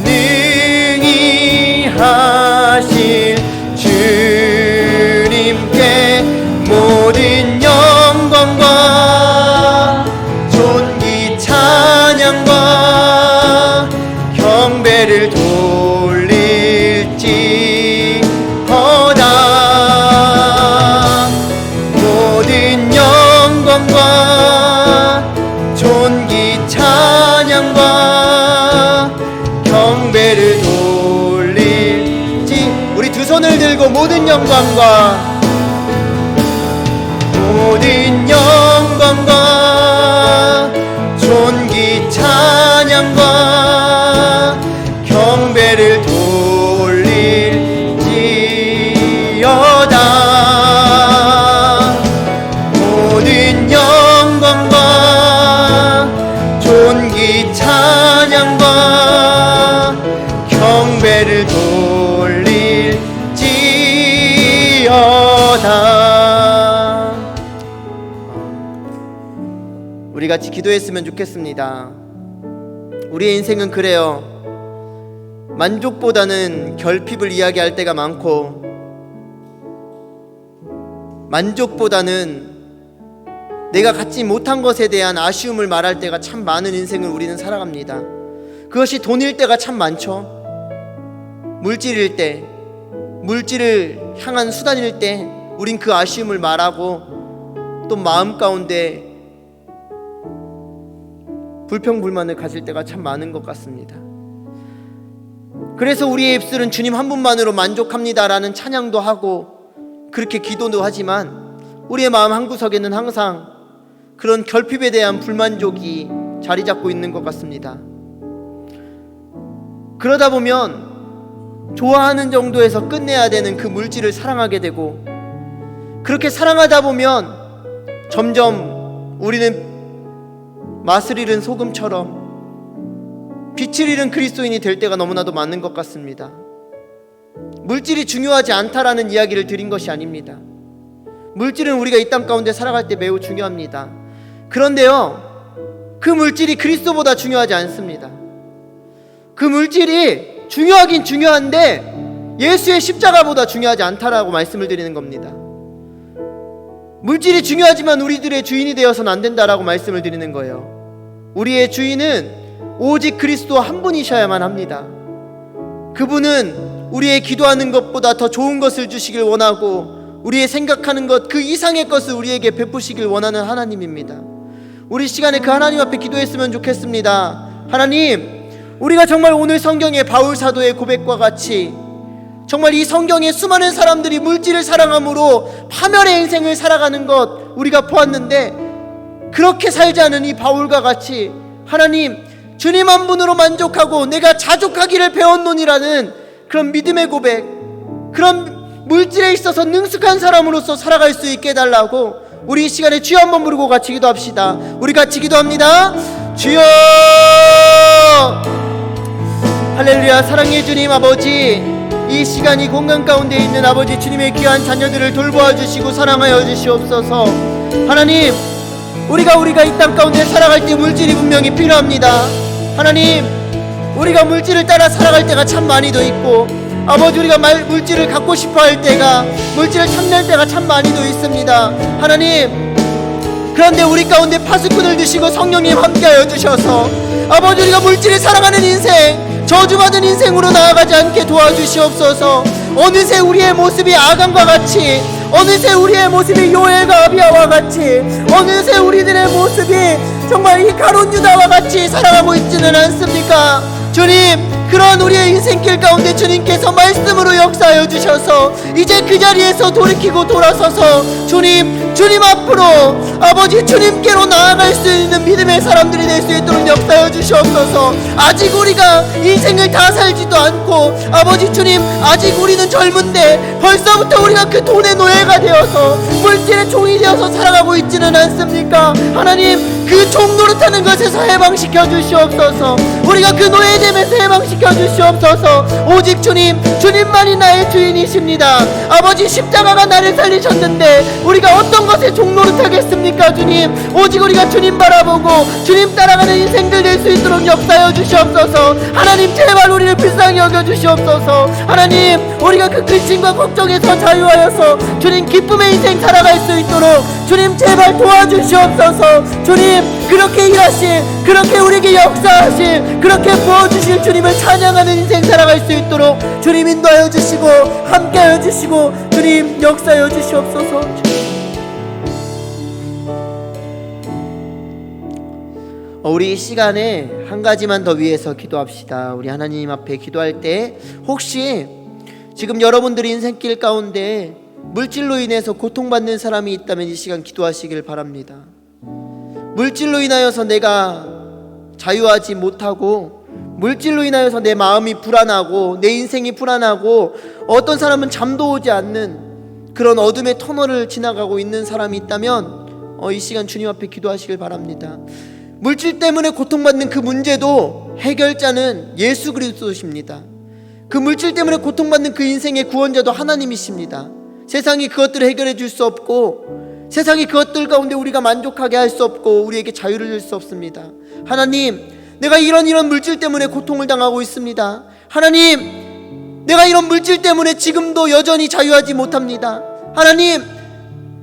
능히 하실 주님께 모든 영광과 존귀 찬양과 경배를 돌릴지어다. 모든 영광과 존귀 찬양과 경배를 돌릴지. 우리 두 손을 들고 모든 영광과 존귀 찬양과 경배를 돌릴지어다. 모든 영광과 존귀 찬양과 경배를 돌릴지어다. 우리 같이 기도했으면 좋겠습니다. 우리의 인생은 그래요. 만족보다는 결핍을 이야기할 때가 많고, 만족보다는 내가 갖지 못한 것에 대한 아쉬움을 말할 때가 참 많은 인생을 우리는 살아갑니다. 그것이 돈일 때가 참 많죠. 물질일 때, 물질을 향한 수단일 때 우린 그 아쉬움을 말하고, 또 마음 가운데 불평불만을 가질 때가 참 많은 것 같습니다. 그래서 우리의 입술은 주님 한 분만으로 만족합니다라는 찬양도 하고 그렇게 기도도 하지만 우리의 마음 한구석에는 항상 그런 결핍에 대한 불만족이 자리 잡고 있는 것 같습니다. 그러다 보면 좋아하는 정도에서 끝내야 되는 그 물질을 사랑하게 되고, 그렇게 사랑하다 보면 점점 우리는 맛을 잃은 소금처럼 빛을 잃은 그리스도인이 될 때가 너무나도 많은 것 같습니다. 물질이 중요하지 않다라는 이야기를 드린 것이 아닙니다. 물질은 우리가 이 땅 가운데 살아갈 때 매우 중요합니다. 그런데요, 그 물질이 그리스도보다 중요하지 않습니다. 그 물질이 중요하긴 중요한데 예수의 십자가보다 중요하지 않다라고 말씀을 드리는 겁니다. 물질이 중요하지만 우리들의 주인이 되어서는 안 된다라고 말씀을 드리는 거예요. 우리의 주인은 오직 그리스도 한 분이셔야만 합니다. 그분은 우리의 기도하는 것보다 더 좋은 것을 주시길 원하고 우리의 생각하는 것 그 이상의 것을 우리에게 베푸시길 원하는 하나님입니다. 우리 시간에 그 하나님 앞에 기도했으면 좋겠습니다. 하나님, 우리가 정말 오늘 성경의 바울 사도의 고백과 같이 정말 이 성경에 수많은 사람들이 물질을 사랑함으로 파멸의 인생을 살아가는 것 우리가 보았는데, 그렇게 살지 않은 이 바울과 같이 하나님, 주님 한 분으로 만족하고 내가 자족하기를 배웠노니라는 그런 믿음의 고백, 그런 물질에 있어서 능숙한 사람으로서 살아갈 수 있게 해달라고 우리 이 시간에 주여 한번 부르고 같이 기도합시다. 우리 같이 기도합니다. 주여! 할렐루야. 사랑의 주님 아버지, 이 시간 이 공간 가운데 있는 아버지 주님의 귀한 자녀들을 돌보아 주시고 사랑하여 주시옵소서. 하나님, 우리가 이 땅 가운데 살아갈 때 물질이 분명히 필요합니다. 하나님, 우리가 물질을 따라 살아갈 때가 참 많이도 있고, 아버지 우리가 물질을 갖고 싶어 할 때가, 물질을 탐낼 때가 참 많이도 있습니다. 하나님, 그런데 우리 가운데 파수꾼을 주시고 성령님 함께하여 주셔서 아버지 우리가 물질을 사랑하는 인생, 저주받은 인생으로 나아가지 않게 도와주시옵소서. 어느새 우리의 모습이 아간과 같이, 어느새 우리의 모습이 요엘과 아비야와 같이, 어느새 우리들의 모습이 정말 이 가룟 유다와 같이 살아가고 있지는 않습니까? 주님, 그런 우리의 인생길 가운데 주님께서 말씀으로 역사하여 주셔서 이제 그 자리에서 돌이키고 돌아서서 주님 앞으로 아버지 주님께로 나아갈 수 있는 믿음의 사람들이 될 수 있도록 역사하여 주시옵소서. 아직 우리가 인생을 다 살지도 않고 아버지 주님, 아직 우리는 젊은데 벌써부터 우리가 그 돈의 노예가 되어서 물질의 종이 되어서 살아가고 있지는 않습니까? 하나님, 그 종 노릇하는 것에서 해방시켜 주시옵소서. 우리가 그 노예됨에서 해방시켜 주시옵소서. 오직 주님만이 나의 주인이십니다. 아버지, 십자가가 나를 살리셨는데 우리가 어떤 것에 종 노릇하겠습니까? 주님, 오직 우리가 주님 바라보고 주님 따라가는 인생들 될 수 있도록 역사하여 주시옵소서. 하나님, 제발 우리를 불쌍히 여겨 주시옵소서. 하나님, 우리가 그 근심과 걱정에서 자유하여서 주님 기쁨의 인생 살아갈 수 있도록 주님 제발 도와주시옵소서. 주님, 그렇게 일하실, 그렇게 우리에게 역사하실, 그렇게 부어주실 주님을 찬양하는 인생 살아갈 수 있도록 주님 인도하여 주시고 함께하여 주시고 주님 역사하여 주시옵소서. 우리 이 시간에 한 가지만 더 위해서 기도합시다. 우리 하나님 앞에 기도할 때 혹시 지금 여러분들의 인생길 가운데 물질로 인해서 고통받는 사람이 있다면 이 시간 기도하시길 바랍니다. 물질로 인하여서 내가 자유하지 못하고, 물질로 인하여서 내 마음이 불안하고 내 인생이 불안하고 어떤 사람은 잠도 오지 않는 그런 어둠의 터널을 지나가고 있는 사람이 있다면 이 시간 주님 앞에 기도하시길 바랍니다. 물질 때문에 고통받는 그 문제도 해결자는 예수 그리스도십니다. 그 물질 때문에 고통받는 그 인생의 구원자도 하나님이십니다. 세상이 그것들을 해결해 줄 수 없고, 세상이 그것들 가운데 우리가 만족하게 할 수 없고 우리에게 자유를 줄 수 없습니다. 하나님, 내가 이런 물질 때문에 고통을 당하고 있습니다. 하나님, 내가 이런 물질 때문에 지금도 여전히 자유하지 못합니다. 하나님,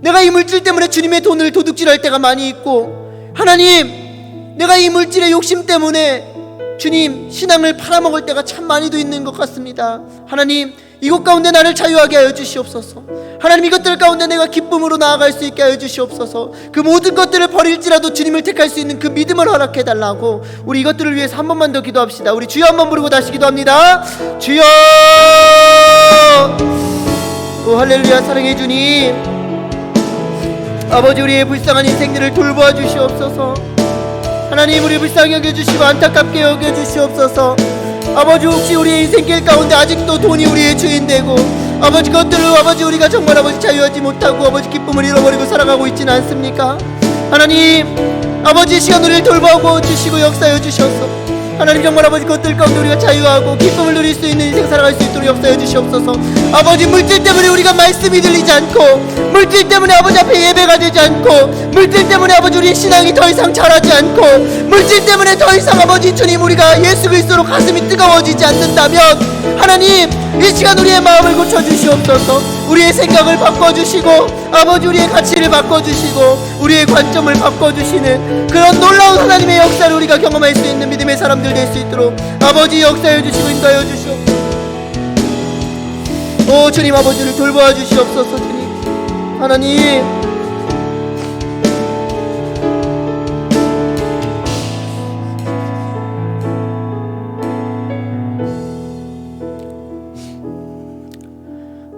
내가 이 물질 때문에 주님의 돈을 도둑질할 때가 많이 있고, 하나님, 내가 이 물질의 욕심 때문에 주님 신앙을 팔아먹을 때가 참 많이도 있는 것 같습니다. 하나님, 이것 가운데 나를 자유하게 하여 주시옵소서. 하나님, 이것들 가운데 내가 기쁨으로 나아갈 수 있게 하여 주시옵소서. 그 모든 것들을 버릴지라도 주님을 택할 수 있는 그 믿음을 허락해 달라고 우리 이것들을 위해서 한 번만 더 기도합시다. 우리 주여 한번 부르고 다시 기도합니다. 주여. 오 할렐루야. 사랑해 주님, 아버지, 우리의 불쌍한 인생들을 돌보아 주시옵소서. 하나님, 우리 불쌍히 여겨주시고 안타깝게 여겨주시옵소서. 아버지, 혹시 우리의 인생길 가운데 아직도 돈이 우리의 주인 되고 아버지, 그것들로 아버지 우리가 정말 아버지 자유하지 못하고 아버지 기쁨을 잃어버리고 살아가고 있지는 않습니까? 하나님, 아버지, 시간 우리를 돌보고 주시고 역사하여 주시옵소서. 하나님, 정말 아버지 그것들 가운데 우리가 자유하고 기쁨을 누릴 수 있는 인생 살아갈 수 있도록 역사해 주시옵소서. 아버지, 물질 때문에 우리가 말씀이 들리지 않고, 물질 때문에 아버지 앞에 예배가 되지 않고, 물질 때문에 아버지 우리의 신앙이 더 이상 자라지 않고, 물질 때문에 더 이상 아버지 주님 우리가 예수 그리스도로 가슴이 뜨거워지지 않는다면, 하나님, 이 시간 우리의 마음을 고쳐주시옵소서. 우리의 생각을 바꿔주시고 아버지 우리의 가치를 바꿔주시고 우리의 관점을 바꿔주시는 그런 놀라운 하나님의 역사를 우리가 경험할 수 있는 믿음의 사람들 될 수 있도록 아버지 역사해 주시고 인도하여 주시옵소서. 오 주님, 아버지를 돌보아 주시옵소서. 주님, 하나님,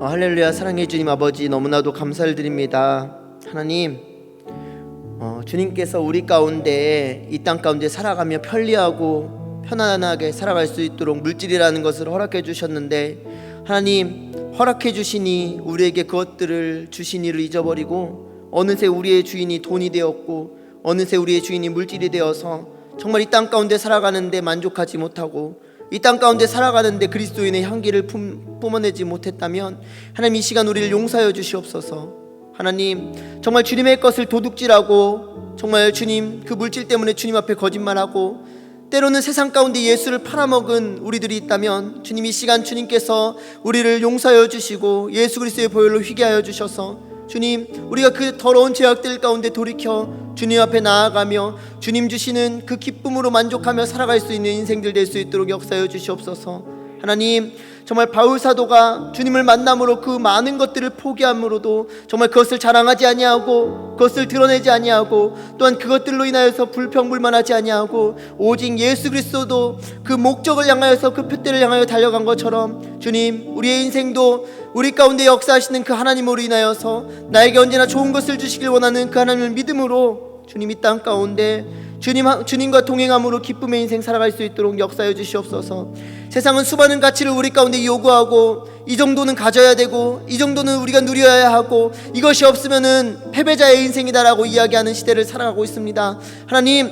할렐루야. 사랑해 주님, 아버지 너무나도 감사를 드립니다. 하나님, 주님께서 우리 가운데 이 땅 가운데 살아가며 편리하고 편안하게 살아갈 수 있도록 물질이라는 것을 허락해 주셨는데, 하나님, 허락해 주시니 우리에게 그것들을 주시니를 잊어버리고 어느새 우리의 주인이 돈이 되었고 어느새 우리의 주인이 물질이 되어서 정말 이 땅 가운데 살아가는데 만족하지 못하고 이 땅 가운데 살아가는데 그리스도인의 향기를 뿜어내지 못했다면 하나님, 이 시간 우리를 용서하여 주시옵소서. 하나님, 정말 주님의 것을 도둑질하고 정말 주님 그 물질 때문에 주님 앞에 거짓말하고 때로는 세상 가운데 예수를 팔아먹은 우리들이 있다면 주님, 이 시간 주님께서 우리를 용서하여 주시고 예수 그리스도의 보혈로 휘게 하여 주셔서 주님, 우리가 그 더러운 죄악들 가운데 돌이켜 주님 앞에 나아가며 주님 주시는 그 기쁨으로 만족하며 살아갈 수 있는 인생들 될 수 있도록 역사하여 주시옵소서. 하나님, 정말 바울 사도가 주님을 만남으로 그 많은 것들을 포기함으로도 정말 그것을 자랑하지 아니하고 그것을 드러내지 아니하고 또한 그것들로 인하여서 불평불만하지 아니하고 오직 예수 그리스도도 그 목적을 향하여서 그 표대를 향하여 달려간 것처럼 주님, 우리의 인생도 우리 가운데 역사하시는 그 하나님으로 인하여서 나에게 언제나 좋은 것을 주시길 원하는 그 하나님을 믿음으로 주님 이 땅 가운데 주님과 동행함으로 기쁨의 인생 살아갈 수 있도록 역사해 주시옵소서. 세상은 수많은 가치를 우리 가운데 요구하고 이 정도는 가져야 되고 이 정도는 우리가 누려야 하고 이것이 없으면은 패배자의 인생이다라고 이야기하는 시대를 살아가고 있습니다. 하나님,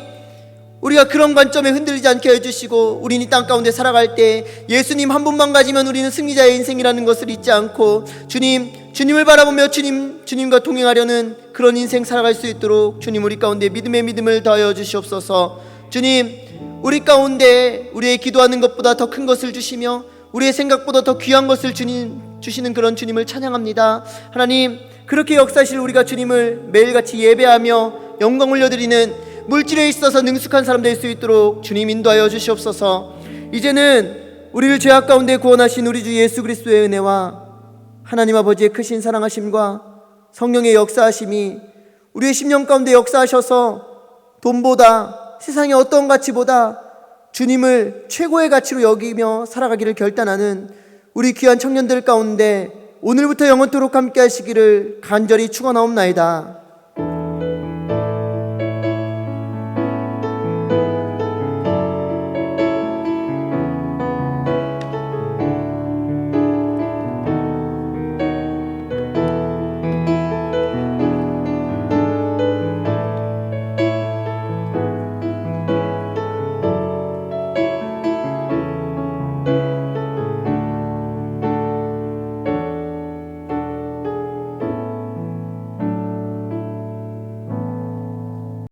우리가 그런 관점에 흔들리지 않게 해주시고 우리는 이 땅 가운데 살아갈 때 예수님 한 분만 가지면 우리는 승리자의 인생이라는 것을 잊지 않고 주님을 바라보며 주님과 동행하려는 그런 인생 살아갈 수 있도록 주님, 우리 가운데 믿음의 믿음을 더하여 주시옵소서. 주님, 우리 가운데 우리의 기도하는 것보다 더 큰 것을 주시며 우리의 생각보다 더 귀한 것을 주시는 그런 주님을 찬양합니다. 하나님, 그렇게 역사하실 우리가 주님을 매일같이 예배하며 영광 올려드리는 물질에 있어서 능숙한 사람 될 수 있도록 주님 인도하여 주시옵소서. 이제는 우리를 죄악 가운데 구원하신 우리 주 예수 그리스도의 은혜와 하나님 아버지의 크신 사랑하심과 성령의 역사하심이 우리의 심령 가운데 역사하셔서 돈보다 세상의 어떤 가치보다 주님을 최고의 가치로 여기며 살아가기를 결단하는 우리 귀한 청년들 가운데 오늘부터 영원토록 함께 하시기를 간절히 축원하옵나이다.